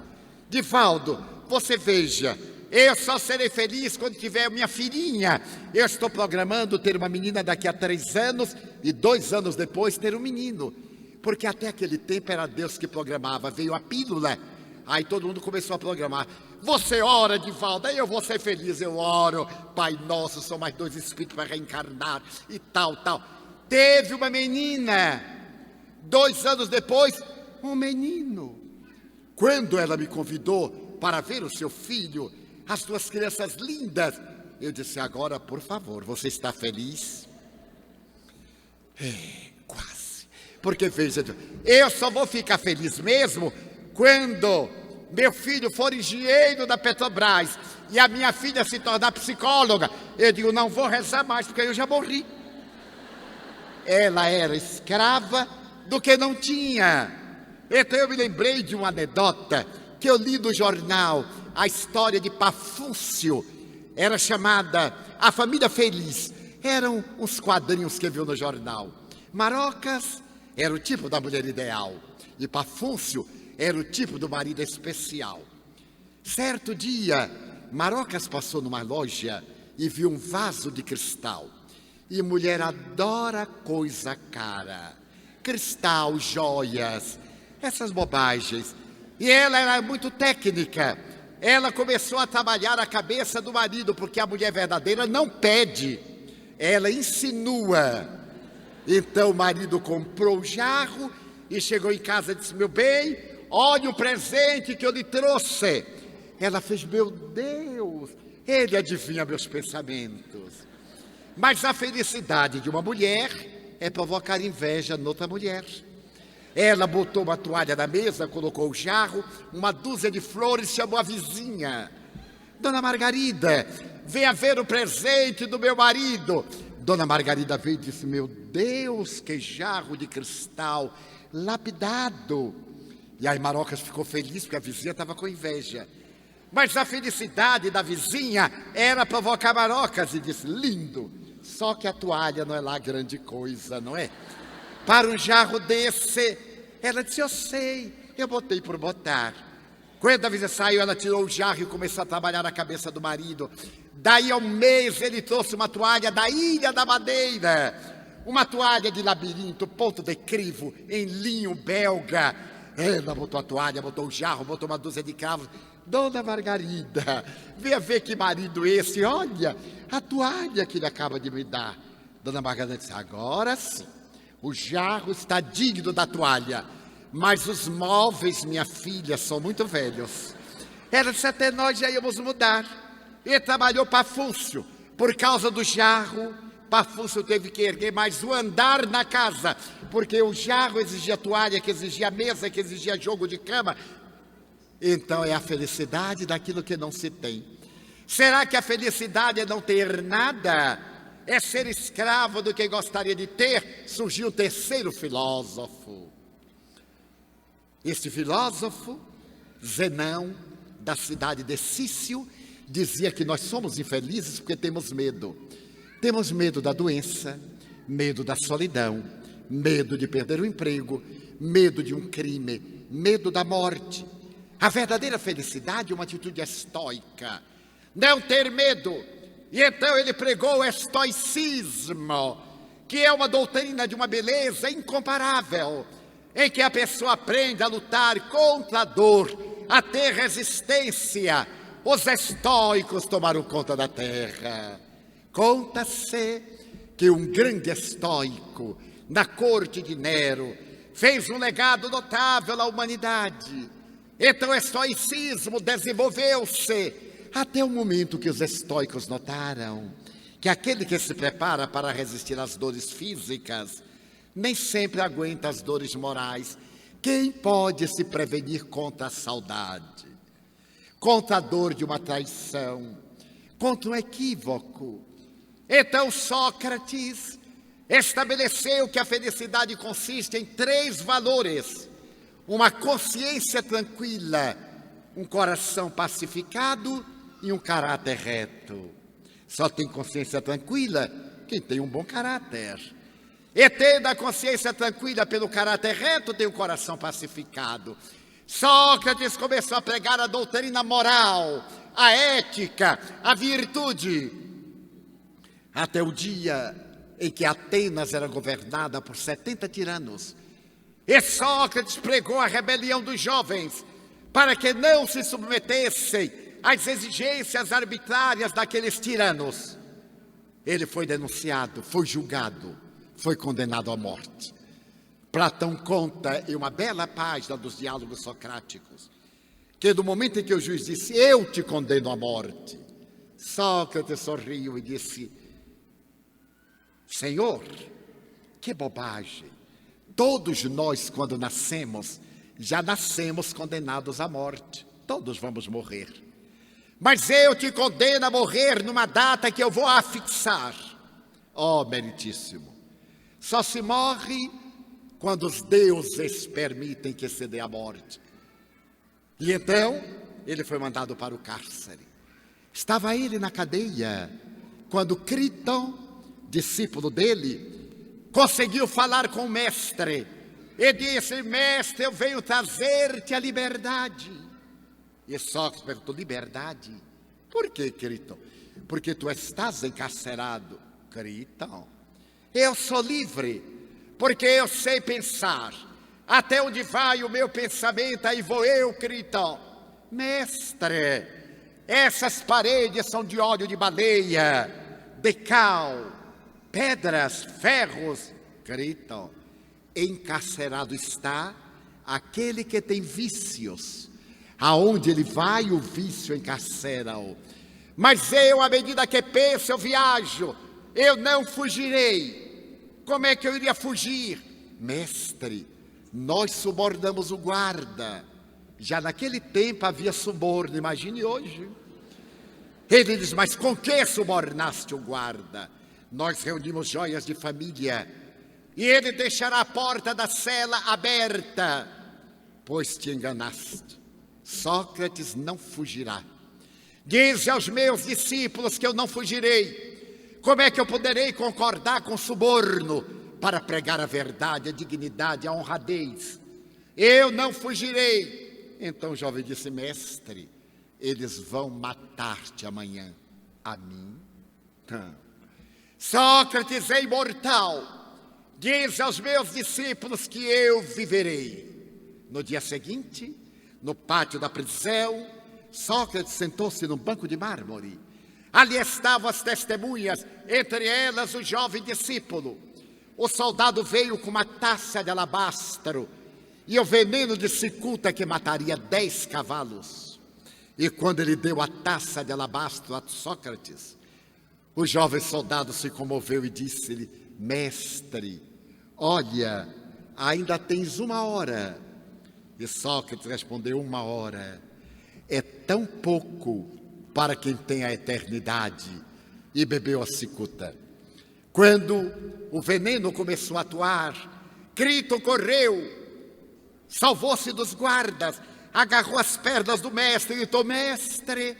Divaldo, você veja, eu só serei feliz quando tiver minha filhinha. Eu estou programando ter uma menina daqui a 3 anos e 2 anos depois ter um menino. Porque até aquele tempo era Deus que programava, veio a pílula, aí todo mundo começou a programar. Você ora, Divaldo, aí eu vou ser feliz. Eu oro, Pai Nosso, são mais 2 espíritos para reencarnar e tal. Teve uma menina, 2 anos depois, um menino. Quando ela me convidou para ver o seu filho, as 2 crianças lindas, eu disse: agora, por favor, você está feliz? Quase. Porque veja, eu só vou ficar feliz mesmo quando meu filho for engenheiro da Petrobras e a minha filha se tornar psicóloga. Eu digo: não vou rezar mais, porque eu já morri. Ela era escrava do que não tinha. Então eu me lembrei de uma anedota que eu li no jornal, a história de Pafúcio. Era chamada A Família Feliz. Eram uns quadrinhos que viu no jornal. Marocas era o tipo da mulher ideal e Pafúcio era o tipo do marido especial. Certo dia, Marocas passou numa loja e viu um vaso de cristal. E mulher adora coisa cara. Cristal, joias, essas bobagens. E ela era muito técnica. Ela começou a trabalhar a cabeça do marido, porque a mulher verdadeira não pede, ela insinua. Então o marido comprou o jarro e chegou em casa e disse: meu bem, olha o presente que eu lhe trouxe. Ela fez: meu Deus, ele adivinha meus pensamentos. Mas a felicidade de uma mulher é provocar inveja noutra mulher. Ela botou uma toalha na mesa, colocou o jarro, uma dúzia de flores, chamou a vizinha. Dona Margarida, venha ver o presente do meu marido. Dona Margarida veio e disse: meu Deus, que jarro de cristal lapidado. E aí Marocas ficou feliz porque a vizinha estava com inveja. Mas a felicidade da vizinha era provocar Marocas e disse: lindo, só que a toalha não é lá grande coisa, não é? Para um jarro desse, ela disse: eu sei, eu botei por botar. Quando a vizinha saiu, ela tirou o jarro e começou a trabalhar a cabeça do marido. Daí a um mês ele trouxe uma toalha da Ilha da Madeira, uma toalha de labirinto, ponto de crivo, em linho belga. Ela botou a toalha, botou o jarro, botou uma dúzia de cravos. Dona Margarida, venha ver que marido esse, olha a toalha que ele acaba de me dar. Dona Margarida disse: agora sim, o jarro está digno da toalha, mas os móveis, minha filha, são muito velhos. Ela disse: até nós já íamos mudar. E trabalhou Pafúcio. Por causa do jarro, Pafúcio teve que erguer mais um andar na casa, porque o jarro exigia toalha, que exigia mesa, que exigia jogo de cama. Então é a felicidade daquilo que não se tem. Será que a felicidade é não ter nada? É ser escravo do que gostaria de ter? Surgiu um terceiro filósofo. Este filósofo, Zenão, da cidade de Cício, dizia que nós somos infelizes porque temos medo. Temos medo da doença, medo da solidão, medo de perder o emprego, medo de um crime, medo da morte. A verdadeira felicidade é uma atitude estoica, não ter medo. E então ele pregou o estoicismo, que é uma doutrina de uma beleza incomparável, em que a pessoa aprende a lutar contra a dor, a ter resistência. Os estoicos tomaram conta da terra. Conta-se que um grande estoico, na corte de Nero, fez um legado notável à humanidade. Então o estoicismo desenvolveu-se até o momento que os estoicos notaram que aquele que se prepara para resistir às dores físicas nem sempre aguenta as dores morais. Quem pode se prevenir contra a saudade, contra a dor de uma traição, contra um equívoco? Então Sócrates estabeleceu que a felicidade consiste em 3 valores: uma consciência tranquila, um coração pacificado e um caráter reto. Só tem consciência tranquila quem tem um bom caráter. E tendo a consciência tranquila pelo caráter reto, tem o coração pacificado. Sócrates começou a pregar a doutrina moral, a ética, a virtude, até o dia em que Atenas era governada por 70 tiranos. E Sócrates pregou a rebelião dos jovens, para que não se submetessem às exigências arbitrárias daqueles tiranos, ele foi denunciado, foi julgado, foi condenado à morte. Platão conta em uma bela página dos diálogos socráticos que no momento em que o juiz disse: eu te condeno à morte, Sócrates sorriu e disse: Senhor, que bobagem. Todos nós, quando nascemos, já nascemos condenados à morte. Todos vamos morrer. Mas eu te condeno a morrer numa data que eu vou afixar. Oh, meritíssimo. Só se morre quando os deuses permitem que se dê a morte. E então, ele foi mandado para o cárcere. Estava ele na cadeia, quando Criton, discípulo dele, conseguiu falar com o mestre. E disse: mestre, eu venho trazer-te a liberdade. E Sócrates perguntou: liberdade? Por que, Criton? Porque tu estás encarcerado. Criton, eu sou livre, porque eu sei pensar. Até onde vai o meu pensamento, aí vou eu, Criton. Mestre, essas paredes são de óleo de baleia, de cal, pedras, ferros. Criton, encarcerado está aquele que tem vícios. Aonde ele vai, o vício encarcera-o. Mas eu, à medida que penso, eu viajo. Eu não fugirei. Como é que eu iria fugir? Mestre, nós subornamos o guarda. Já naquele tempo havia suborno, imagine hoje. Ele diz: mas com que subornaste o guarda? Nós reunimos joias de família, e ele deixará a porta da cela aberta, pois te enganaste. Sócrates não fugirá. Dize aos meus discípulos que eu não fugirei. Como é que eu poderei concordar com suborno para pregar a verdade, a dignidade, a honradez? Eu não fugirei. Então o jovem disse: mestre, eles vão matar-te amanhã. A mim? Sócrates é imortal. Diz aos meus discípulos que eu viverei. No dia seguinte, no pátio da prisão, Sócrates sentou-se num banco de mármore. Ali estavam as testemunhas, entre elas o jovem discípulo. O soldado veio com uma taça de alabastro e o veneno de cicuta que mataria 10 cavalos. E quando ele deu a taça de alabastro a Sócrates, o jovem soldado se comoveu e disse-lhe: mestre, olha, ainda tens 1 hora. E Sócrates respondeu: 1 hora é tão pouco para quem tem a eternidade. E bebeu a cicuta. Quando o veneno começou a atuar, Criton correu, salvou-se dos guardas, agarrou as pernas do mestre e gritou: mestre,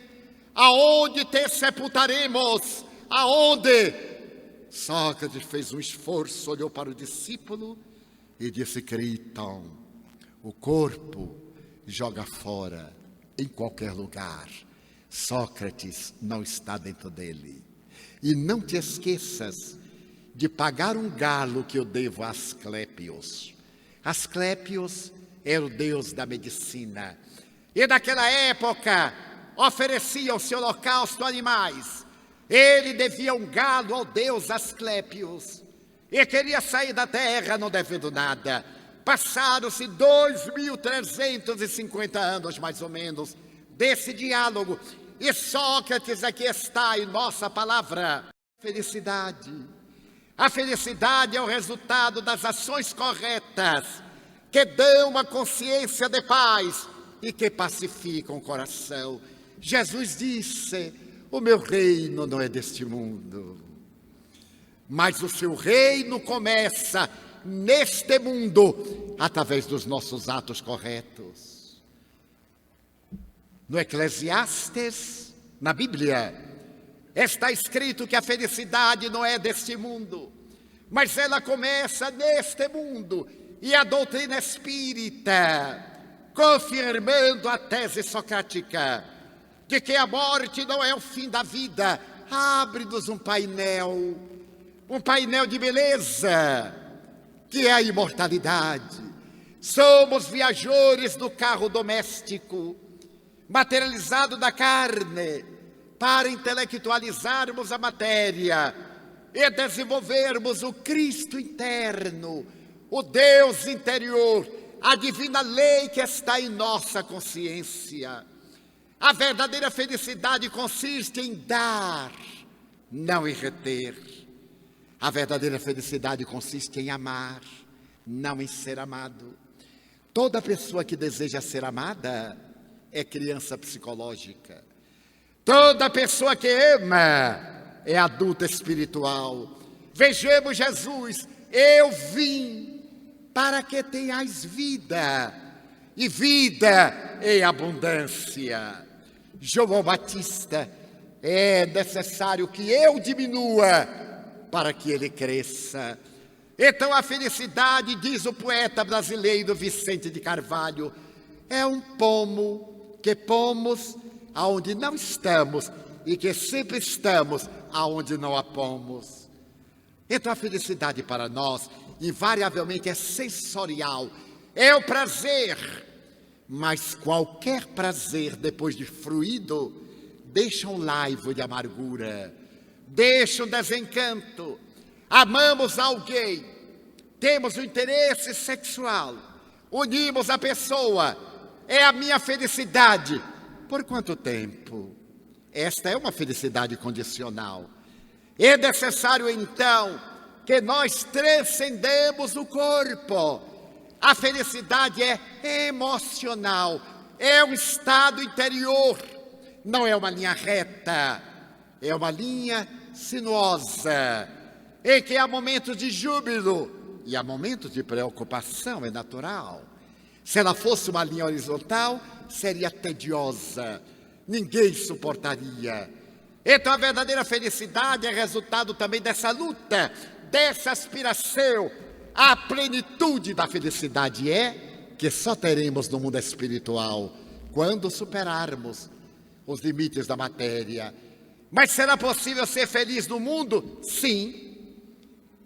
aonde te sepultaremos? Aonde? Sócrates fez um esforço, olhou para o discípulo e disse: Criton, o corpo joga fora em qualquer lugar. Sócrates não está dentro dele. E não te esqueças de pagar um galo que eu devo a Asclépios. Asclépios era o deus da medicina. E naquela época ofereciam-se holocausto a animais. Ele devia um galo ao deus Asclépios. E queria sair da terra não devendo nada. Passaram-se 2.350 anos, mais ou menos, desse diálogo. E Sócrates aqui está em nossa palavra. Felicidade. A felicidade é o resultado das ações corretas, que dão uma consciência de paz e que pacificam o coração. Jesus disse: o meu reino não é deste mundo, mas o seu reino começa neste mundo, através dos nossos atos corretos. No Eclesiastes, na Bíblia, está escrito que a felicidade não é deste mundo, mas ela começa neste mundo. E a doutrina espírita, confirmando a tese socrática de que a morte não é o fim da vida, abre-nos um painel de beleza, que é a imortalidade. Somos viajores do carro doméstico. materializado da carne, para intelectualizarmos a matéria e desenvolvermos o Cristo interno, o Deus interior, a divina lei que está em nossa consciência. A verdadeira felicidade consiste em dar, não em reter. A verdadeira felicidade consiste em amar, não em ser amado. Toda pessoa que deseja ser amada é criança psicológica. Toda pessoa que ama é adulta espiritual. Vejamos Jesus: eu vim para que tenhais vida, e vida em abundância. João Batista: é necessário que eu diminua para que ele cresça. Então a felicidade, diz o poeta brasileiro Vicente de Carvalho, é um pomo que pomos aonde não estamos e que sempre estamos aonde não a pomos. Então a felicidade para nós invariavelmente é sensorial, é o prazer, mas qualquer prazer depois de fruído deixa um laivo de amargura, deixa um desencanto. Amamos alguém, temos um interesse sexual, unimos a pessoa, é a minha felicidade. Por quanto tempo? Esta é uma felicidade condicional. É necessário então que nós transcendemos o corpo. A felicidade é emocional, é um estado interior, não é uma linha reta, é uma linha sinuosa, em que há momentos de júbilo e há momentos de preocupação, é natural. Se ela fosse uma linha horizontal, seria tediosa, ninguém suportaria. Então a verdadeira felicidade é resultado também dessa luta, dessa aspiração. A plenitude da felicidade é que só teremos no mundo espiritual quando superarmos os limites da matéria. Mas será possível ser feliz no mundo? Sim,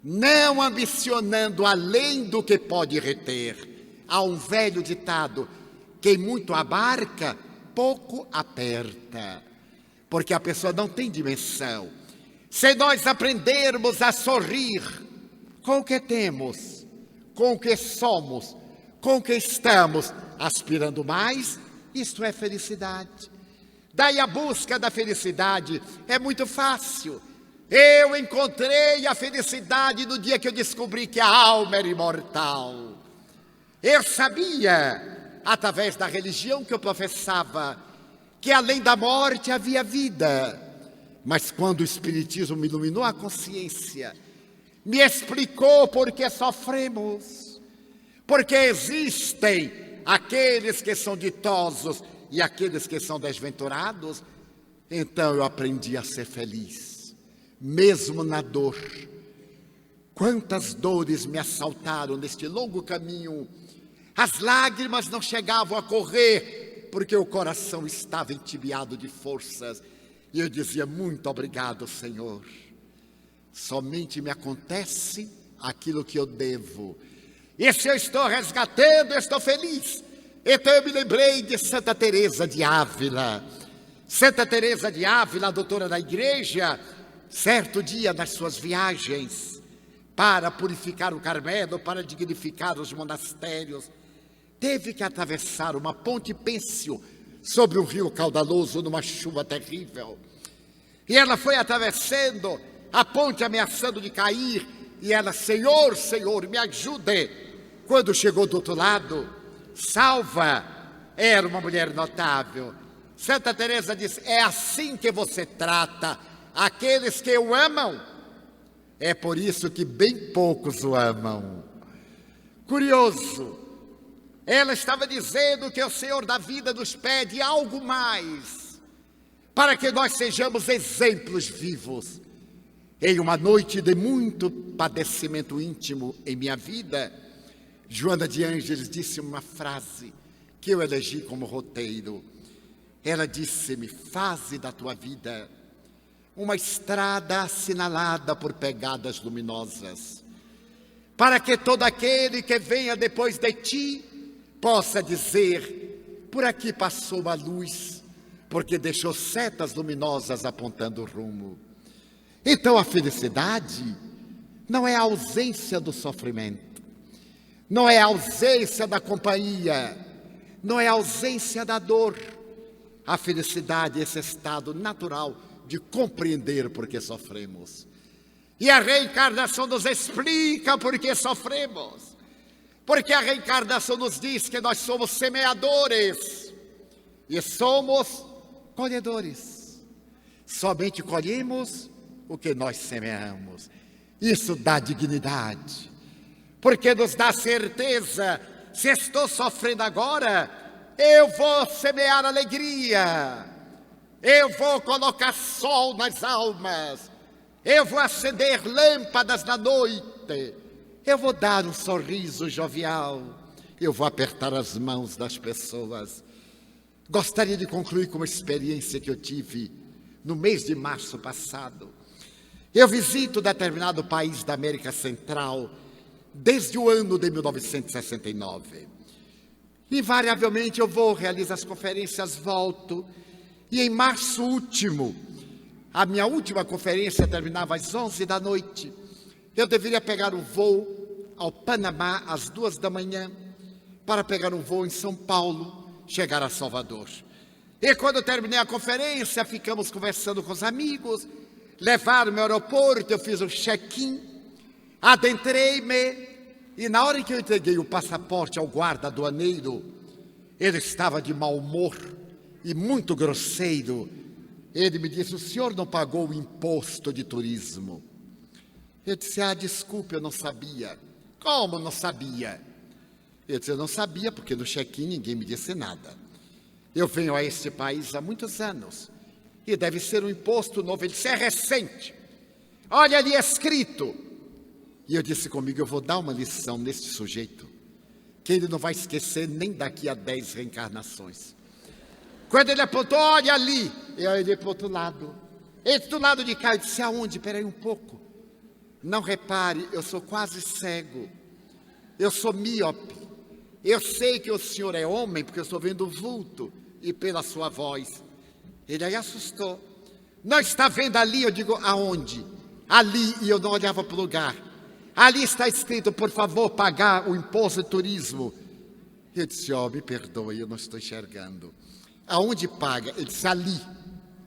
não ambicionando além do que pode reter. Há um velho ditado: quem muito abarca, pouco aperta, porque a pessoa não tem dimensão. Se nós aprendermos a sorrir com o que temos, com o que somos, com o que estamos, aspirando mais, isto é felicidade. Daí a busca da felicidade é muito fácil. Eu encontrei a felicidade no dia que eu descobri que a alma era imortal. Eu sabia, através da religião que eu professava, que além da morte havia vida. Mas quando o Espiritismo me iluminou a consciência, me explicou por que sofremos, porque existem aqueles que são ditosos e aqueles que são desventurados, então eu aprendi a ser feliz, mesmo na dor. Quantas dores me assaltaram neste longo caminho. As lágrimas não chegavam a correr, porque o coração estava entibiado de forças. E eu dizia: muito obrigado, Senhor. Somente me acontece aquilo que eu devo. E se eu estou resgatando, eu estou feliz. Então eu me lembrei de Santa Teresa de Ávila. Santa Teresa de Ávila, a doutora da igreja, certo dia nas suas viagens para purificar o Carmelo, para dignificar os monastérios, teve que atravessar uma ponte pêncil sobre um rio caudaloso numa chuva terrível. E ela foi atravessando a ponte, ameaçando de cair, e ela: Senhor, Senhor, me ajude. Quando chegou do outro lado, salva, era uma mulher notável. Santa Teresa disse: é assim que você trata aqueles que o amam. É por isso que bem poucos o amam. Curioso, ela estava dizendo que o Senhor da vida nos pede algo mais, para que nós sejamos exemplos vivos. Em uma noite de muito padecimento íntimo em minha vida, Joana de Ângeles disse uma frase que eu elegi como roteiro. Ela disse-me: faze da tua vida uma estrada assinalada por pegadas luminosas, para que todo aquele que venha depois de ti possa dizer: Por aqui passou uma luz, porque deixou setas luminosas apontando o rumo. Então a felicidade não é a ausência do sofrimento, não é a ausência da companhia, não é a ausência da dor. A felicidade é esse estado natural de compreender por que sofremos. E a reencarnação nos explica por que sofremos. Porque a reencarnação nos diz que nós somos semeadores e somos colhedores. Somente colhemos o que nós semeamos. Isso dá dignidade, porque nos dá certeza, se estou sofrendo agora, eu vou semear alegria, eu vou colocar sol nas almas, eu vou acender lâmpadas na noite, eu vou dar um sorriso jovial, eu vou apertar as mãos das pessoas. Gostaria de concluir com uma experiência que eu tive no mês de março passado. Eu visito determinado país da América Central desde o ano de 1969. Invariavelmente eu vou, realizo as conferências, volto. E em março último, a minha última conferência terminava às 11 da noite. Eu deveria pegar um voo ao Panamá às 2 da manhã para pegar um voo em São Paulo, chegar a Salvador. E quando eu terminei a conferência, ficamos conversando com os amigos, levaram-me ao aeroporto, eu fiz o check-in, adentrei-me, e na hora em que eu entreguei o passaporte ao guarda aduaneiro, ele estava de mau humor e muito grosseiro. Ele me disse: o senhor não pagou o imposto de turismo? Eu disse: desculpe, eu não sabia. Como não sabia? Eu disse: eu não sabia porque no check-in ninguém me disse nada. Eu venho a este país há muitos anos e deve ser um imposto novo. Ele disse: é recente. Olha ali escrito. E eu disse comigo: eu vou dar uma lição neste sujeito, que ele não vai esquecer nem daqui a 10 reencarnações. Quando ele apontou: olha ali, eu olhei para o outro lado. Ele do lado de cá, eu disse: aonde? Espera aí um pouco. Não repare, eu sou quase cego. Eu sou míope. Eu sei que o senhor é homem, porque eu estou vendo o vulto e pela sua voz. Ele aí assustou. Não está vendo ali? Eu digo: aonde? Ali, e eu não olhava para o lugar. Ali está escrito: por favor, pagar o imposto de turismo. Eu disse: me perdoe, eu não estou enxergando. Aonde paga? Ele disse: ali,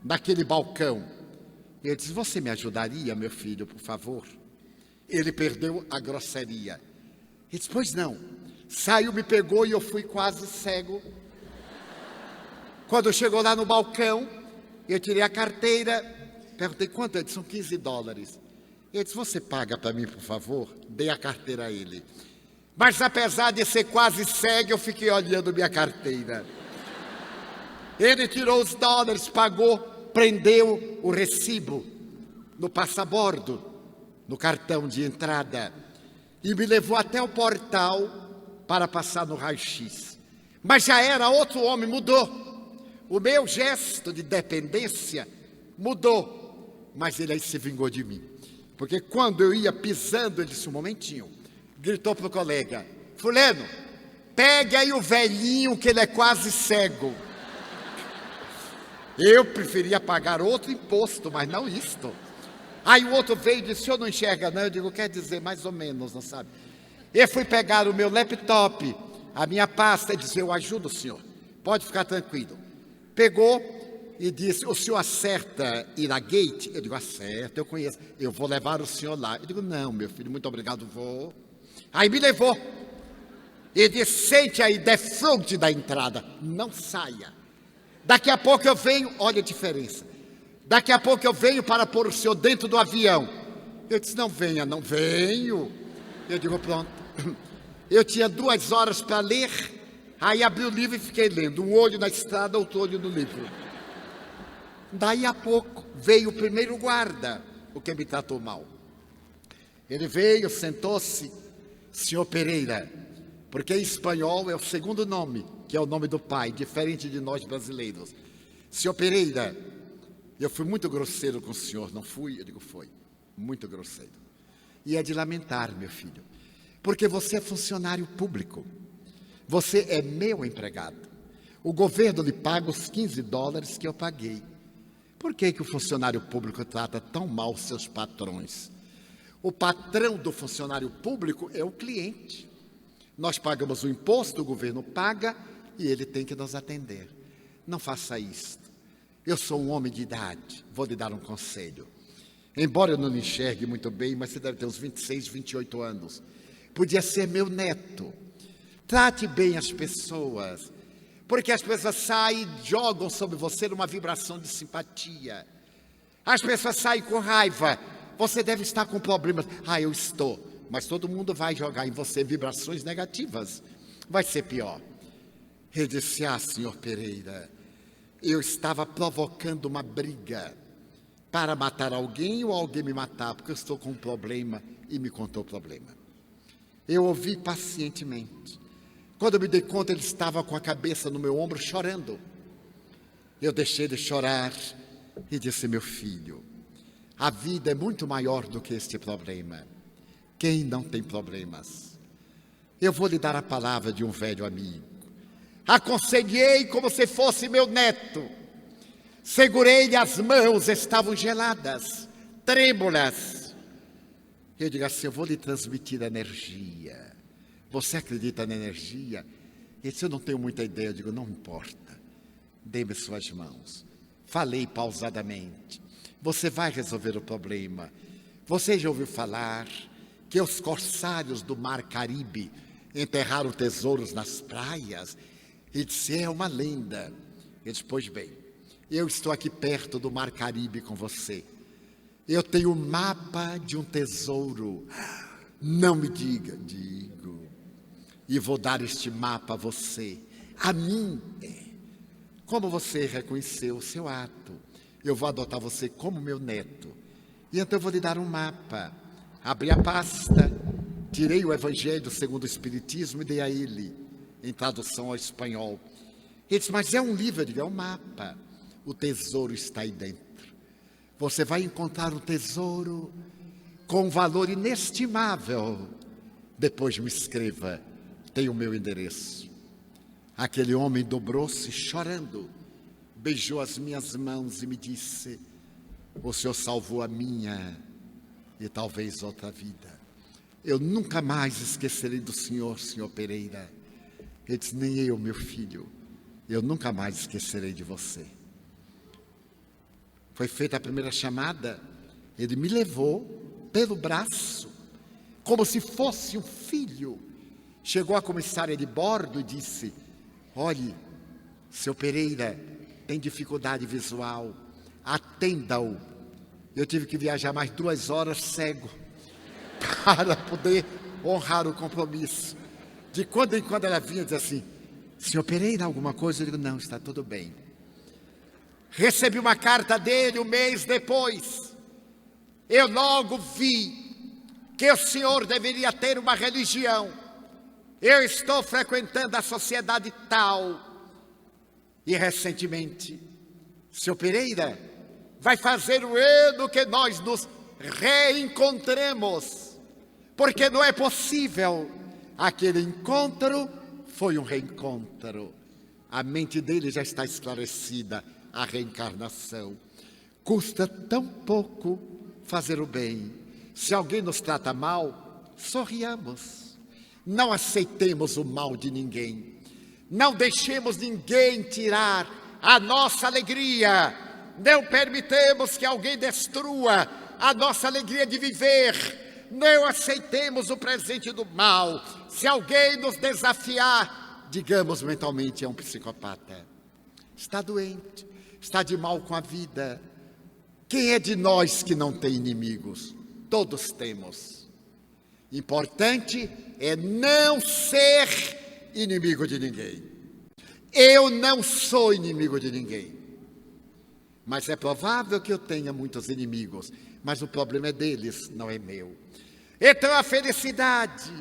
naquele balcão. Eu disse: você me ajudaria, meu filho, por favor? Ele perdeu a grosseria. Ele disse: pois não. Saiu, me pegou e eu fui quase cego. Quando chegou lá no balcão, eu tirei a carteira, perguntei quanto. Ele disse: são $15. Ele disse: você paga para mim, por favor? Dei a carteira a ele. Mas apesar de ser quase cego, eu fiquei olhando minha carteira. Ele tirou os dólares, pagou, prendeu o recibo no passabordo, no cartão de entrada, e me levou até o portal para passar no raio-x. Mas já era outro homem, mudou. O meu gesto de dependência mudou, mas ele aí se vingou de mim. Porque quando eu ia pisando, ele disse: um momentinho, gritou para o colega: fulano, pegue aí o velhinho que ele é quase cego. Eu preferia pagar outro imposto, mas não isto. Aí o outro veio e disse: o senhor não enxerga não? Eu digo: quer dizer, mais ou menos, não sabe? Eu fui pegar o meu laptop, a minha pasta, e disse: eu ajudo o senhor, pode ficar tranquilo. Pegou e disse: o senhor acerta ir à gate? Eu digo: acerta, eu conheço, eu vou levar o senhor lá. Eu digo: não, meu filho, muito obrigado, vou. Aí me levou. Ele disse: sente aí, defronte da entrada, não saia. Daqui a pouco eu venho, olha a diferença. Daqui a pouco eu venho para pôr o senhor dentro do avião. Eu disse: não venha, não venho. Eu digo: pronto. Eu tinha 2 horas para ler, aí abri o livro e fiquei lendo. Um olho na estrada, outro olho no livro. Daí a pouco veio o primeiro guarda, o que me tratou mal. Ele veio, sentou-se: senhor Pereira, porque em espanhol é o segundo nome, que é o nome do pai, diferente de nós brasileiros. Senhor Pereira, eu fui muito grosseiro com o senhor, não fui? Eu digo: foi, muito grosseiro. E é de lamentar, meu filho, porque você é funcionário público, você é meu empregado. O governo lhe paga os $15 que eu paguei. Por que o funcionário público trata tão mal os seus patrões? O patrão do funcionário público é o cliente. Nós pagamos o imposto, o governo paga e ele tem que nos atender. Não faça isto. Eu sou um homem de idade, vou lhe dar um conselho. Embora eu não lhe enxergue muito bem, mas você deve ter uns 26, 28 anos. Podia ser meu neto. Trate bem as pessoas, porque as pessoas saem e jogam sobre você numa vibração de simpatia. As pessoas saem com raiva. Você deve estar com problemas. Eu estou. Mas todo mundo vai jogar em você vibrações negativas. Vai ser pior. Ele disse, senhor Pereira, eu estava provocando uma briga para matar alguém ou alguém me matar, porque eu estou com um problema, e me contou o problema. Eu ouvi pacientemente. Quando eu me dei conta, ele estava com a cabeça no meu ombro, chorando. Eu deixei de chorar e disse, meu filho, a vida é muito maior do que este problema. Quem não tem problemas? Eu vou lhe dar a palavra de um velho amigo. Aconselhei como se fosse meu neto. Segurei-lhe as mãos, estavam geladas, trêmulas. Eu digo assim, eu vou lhe transmitir energia. Você acredita na energia? Ele disse, eu não tenho muita ideia. Eu digo, não importa. Dê-me suas mãos. Falei pausadamente. Você vai resolver o problema. Você já ouviu falar que os corsários do Mar Caribe enterraram tesouros nas praias? Ele disse, é uma lenda. Eu disse, pois bem, eu estou aqui perto do Mar Caribe com você. Eu tenho um mapa de um tesouro. Não me diga. Digo. E vou dar este mapa a você. A mim. Como você reconheceu o seu ato, eu vou adotar você como meu neto. E então eu vou lhe dar um mapa. Abri a pasta, tirei o Evangelho segundo o Espiritismo e dei a ele, em tradução ao espanhol. Ele disse, mas é um livro? Eu digo, é um mapa. O tesouro está aí dentro. Você vai encontrar um tesouro com um valor inestimável. Depois me escreva, tem o meu endereço. Aquele homem dobrou-se chorando, beijou as minhas mãos e me disse, o Senhor salvou a minha e talvez outra vida. Eu nunca mais esquecerei do Senhor, Senhor Pereira. Ele disse, nem eu, meu filho, eu nunca mais esquecerei de você. Foi feita a primeira chamada, ele me levou pelo braço, como se fosse um filho. Chegou a comissária de bordo e disse, olhe, seu Pereira tem dificuldade visual, atenda-o. Eu tive que viajar mais 2 horas cego, para poder honrar o compromisso. De quando em quando ela vinha e dizia assim, senhor Pereira, alguma coisa? Eu digo, não, está tudo bem. Recebi uma carta dele 1 mês depois. Eu logo vi que o senhor deveria ter uma religião. Eu estou frequentando a sociedade tal. E recentemente, senhor Pereira, vai fazer o ano que nós nos reencontremos. Porque não é possível. Aquele encontro foi um reencontro. A mente dele já está esclarecida. A reencarnação. Custa tão pouco fazer o bem. Se alguém nos trata mal, sorriamos. Não aceitemos o mal de ninguém. Não deixemos ninguém tirar a nossa alegria. Não permitamos que alguém destrua a nossa alegria de viver. Não aceitemos o presente do mal. Se alguém nos desafiar, digamos mentalmente, é um psicopata. Está doente. Está de mal com a vida. Quem é de nós que não tem inimigos? Todos temos. Importante é não ser inimigo de ninguém. Eu não sou inimigo de ninguém. Mas é provável que eu tenha muitos inimigos. Mas o problema é deles, não é meu. Então a felicidade,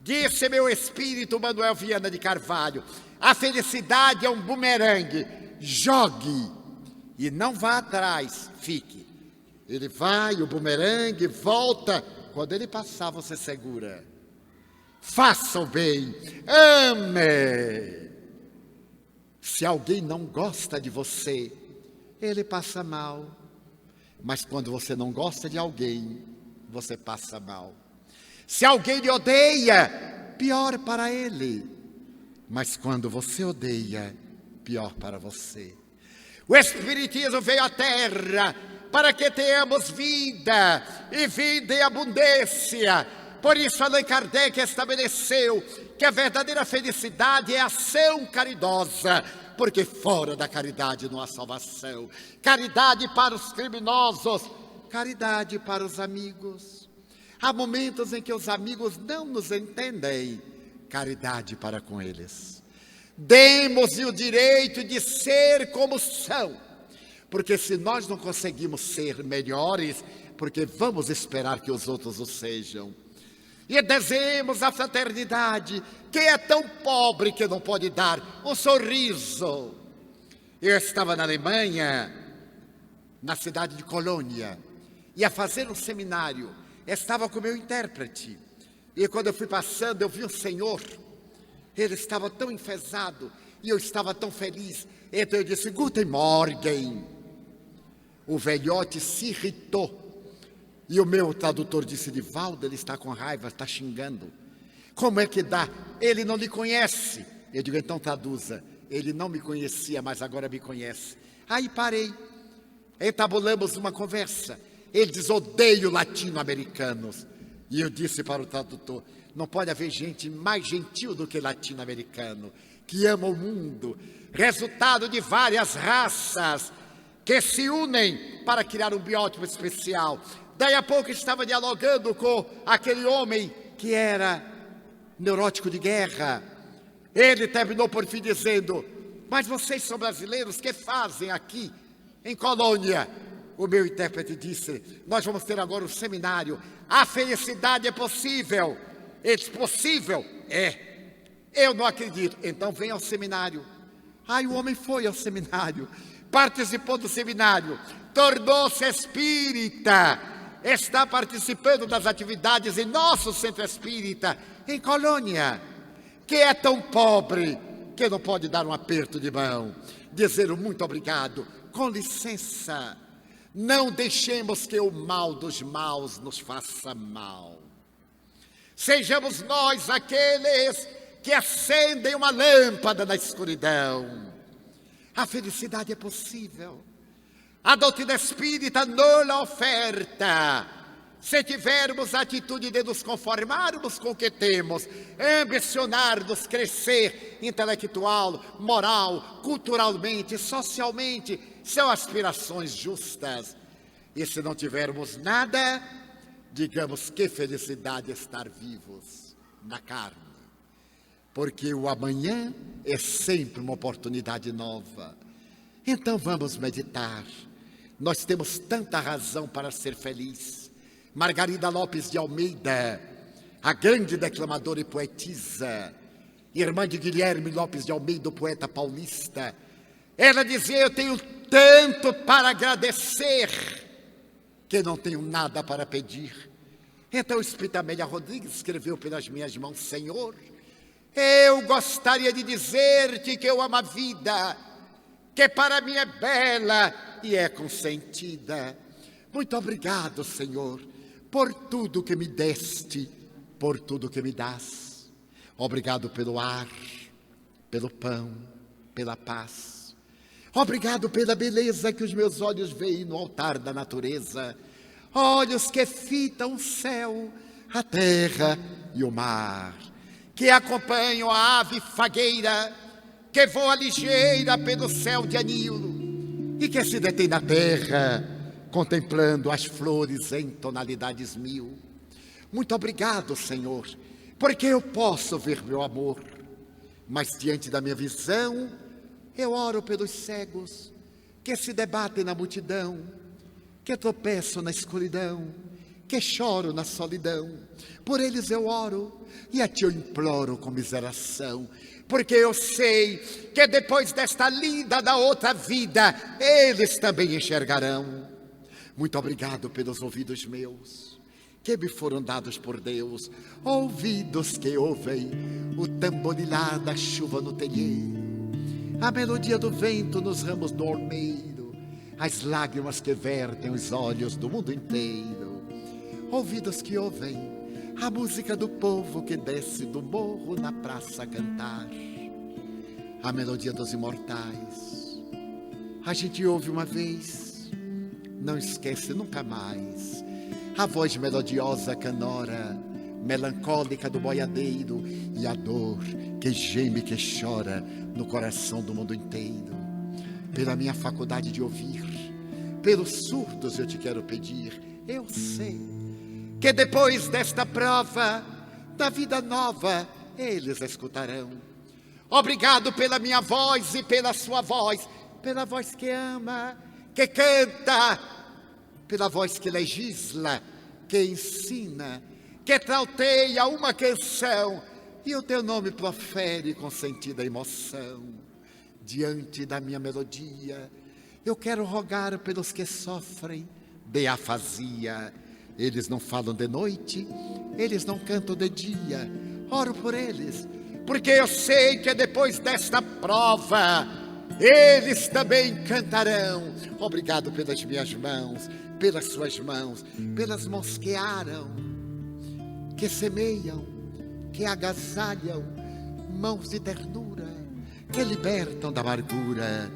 disse meu espírito Manuel Viana de Carvalho, a felicidade é um bumerangue. Jogue e não vá atrás, fique. Ele vai, o bumerangue volta. Quando ele passar, você segura. Faça o bem, ame. Se alguém não gosta de você, ele passa mal. Mas quando você não gosta de alguém, você passa mal. Se alguém lhe odeia, pior para ele. Mas quando você odeia, pior para você. O Espiritismo veio à Terra para que tenhamos vida e vida em abundância. Por isso Allan Kardec estabeleceu que a verdadeira felicidade é ação caridosa, porque fora da caridade não há salvação. Caridade para os criminosos, caridade para os amigos. Há momentos em que os amigos não nos entendem, caridade para com eles. Demos-lhe o direito de ser como são, porque se nós não conseguimos ser melhores, porque vamos esperar que os outros o sejam. E desejemos a fraternidade. Quem é tão pobre que não pode dar um sorriso? Eu estava na Alemanha, na cidade de Colônia, ia fazer um seminário. Estava com o meu intérprete. E quando eu fui passando, eu vi um senhor. Ele estava tão enfesado e eu estava tão feliz. Então eu disse: Guten Morgen. O velhote se irritou. E o meu tradutor disse: Divaldo, ele está com raiva, está xingando. Como é que dá? Ele não lhe conhece. Eu digo: então traduza. Ele não me conhecia, mas agora me conhece. Aí parei. Entabulamos uma conversa. Ele diz: odeio latino-americanos. E eu disse para o tradutor: não pode haver gente mais gentil do que latino-americano, que ama o mundo. Resultado de várias raças que se unem para criar um biótipo especial. Daí a pouco estava dialogando com aquele homem que era neurótico de guerra. Ele terminou por fim dizendo: mas vocês são brasileiros, que fazem aqui em Colônia? O meu intérprete disse: nós vamos ter agora um seminário. A felicidade é possível. Ele disse: possível? É. Eu não acredito. Então venha ao seminário. Aí o homem foi ao seminário, participou do seminário, tornou-se espírita. Está participando das atividades em nosso centro espírita, em Colônia, que é tão pobre que não pode dar um aperto de mão, dizer um muito obrigado, com licença. Não deixemos que o mal dos maus nos faça mal. Sejamos nós aqueles que acendem uma lâmpada na escuridão. A felicidade é possível. A doutrina espírita nos oferta, se tivermos a atitude de nos conformarmos com o que temos, ambicionarmos crescer intelectual, moral, culturalmente, socialmente, são aspirações justas. E se não tivermos nada, digamos: que felicidade estar vivos na carne, porque o amanhã é sempre uma oportunidade nova. Então vamos meditar. Nós temos tanta razão para ser feliz. Margarida Lopes de Almeida, a grande declamadora e poetisa, irmã de Guilherme Lopes de Almeida, o poeta paulista, ela dizia: eu tenho tanto para agradecer que não tenho nada para pedir. Então o espírita Amélia Rodrigues escreveu pelas minhas mãos: Senhor, eu gostaria de dizer-te que eu amo a vida, que para mim é bela e é consentida. Muito obrigado, Senhor, por tudo que me deste, por tudo que me dás. Obrigado pelo ar, pelo pão, pela paz. Obrigado pela beleza que os meus olhos veem no altar da natureza. Olhos que fitam o céu, a terra e o mar, que acompanham a ave fagueira, que voa ligeira pelo céu de anil, e que se detém na terra, contemplando as flores em tonalidades mil. Muito obrigado, Senhor, porque eu posso ver meu amor, mas diante da minha visão, eu oro pelos cegos, que se debatem na multidão, que tropeçam na escuridão, que choro na solidão. Por eles eu oro, e a ti eu imploro com miseração, porque eu sei que depois desta linda da outra vida, eles também enxergarão. Muito obrigado pelos ouvidos meus, que me foram dados por Deus, ouvidos que ouvem o tamborilar da chuva no telheiro, a melodia do vento nos ramos do ormeiro, as lágrimas que vertem os olhos do mundo inteiro, ouvidos que ouvem a música do povo que desce do morro na praça a cantar, a melodia dos imortais. A gente ouve uma vez, não esquece nunca mais, a voz melodiosa canora, melancólica do boiadeiro, e a dor que geme, que chora no coração do mundo inteiro. Pela minha faculdade de ouvir, pelos surdos eu te quero pedir, eu sei que depois desta prova da vida nova, eles escutarão. Obrigado pela minha voz e pela sua voz, pela voz que ama, que canta, pela voz que legisla, que ensina, que trauteia uma canção, e o teu nome profere com sentida emoção. Diante da minha melodia, eu quero rogar pelos que sofrem de afasia. Eles não falam de noite, eles não cantam de dia. Oro por eles, porque eu sei que depois desta prova, eles também cantarão. Obrigado pelas minhas mãos, pelas suas mãos, pelas mãos que aram, que semeiam, que agasalham, mãos de ternura, que libertam da amargura,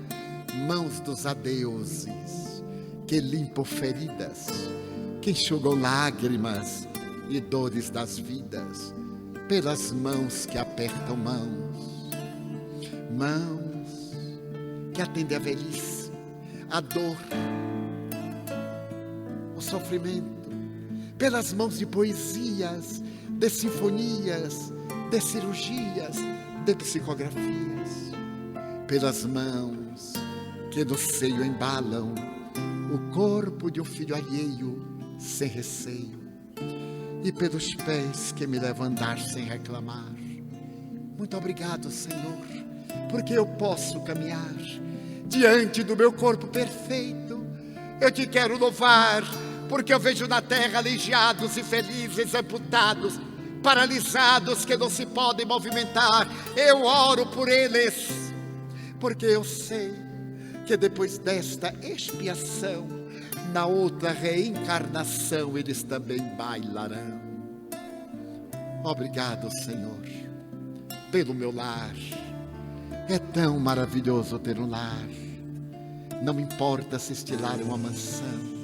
mãos dos adeuses, que limpam feridas, que enxugam lágrimas e dores das vidas, pelas mãos que apertam mãos, mãos que atendem a velhice, a dor, o sofrimento, pelas mãos de poesias, de sinfonias, de cirurgias, de psicografias, pelas mãos que no seio embalam o corpo de um filho alheio sem receio, e pelos pés que me levam a andar sem reclamar. Muito obrigado, Senhor, porque eu posso caminhar diante do meu corpo perfeito. Eu te quero louvar, porque eu vejo na terra aleijados e felizes, amputados, paralisados, que não se podem movimentar. Eu oro por eles, porque eu sei que depois desta expiação, na outra reencarnação, eles também bailarão. Obrigado, Senhor, pelo meu lar. É tão maravilhoso ter um lar. Não importa se este lar é uma mansão,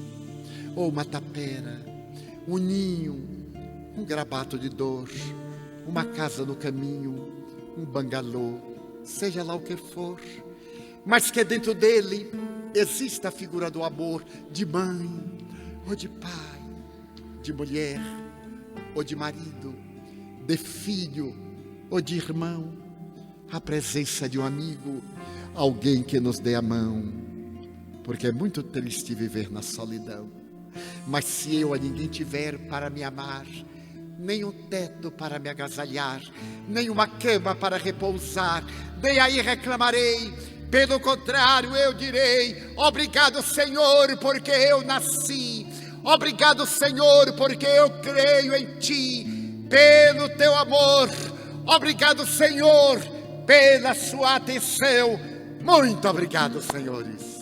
ou uma tapera, um ninho, um grabato de dor, uma casa no caminho, um bangalô, seja lá o que for, mas que dentro dele exista a figura do amor, de mãe, ou de pai, de mulher, ou de marido, de filho, ou de irmão, a presença de um amigo, alguém que nos dê a mão, porque é muito triste viver na solidão. Mas se eu a ninguém tiver para me amar, nem um teto para me agasalhar, nem uma cama para repousar, nem aí reclamarei. Pelo contrário, eu direi: obrigado, Senhor, porque eu nasci. Obrigado, Senhor, porque eu creio em Ti, pelo Teu amor. Obrigado, Senhor, pela Sua atenção. Muito obrigado, senhores.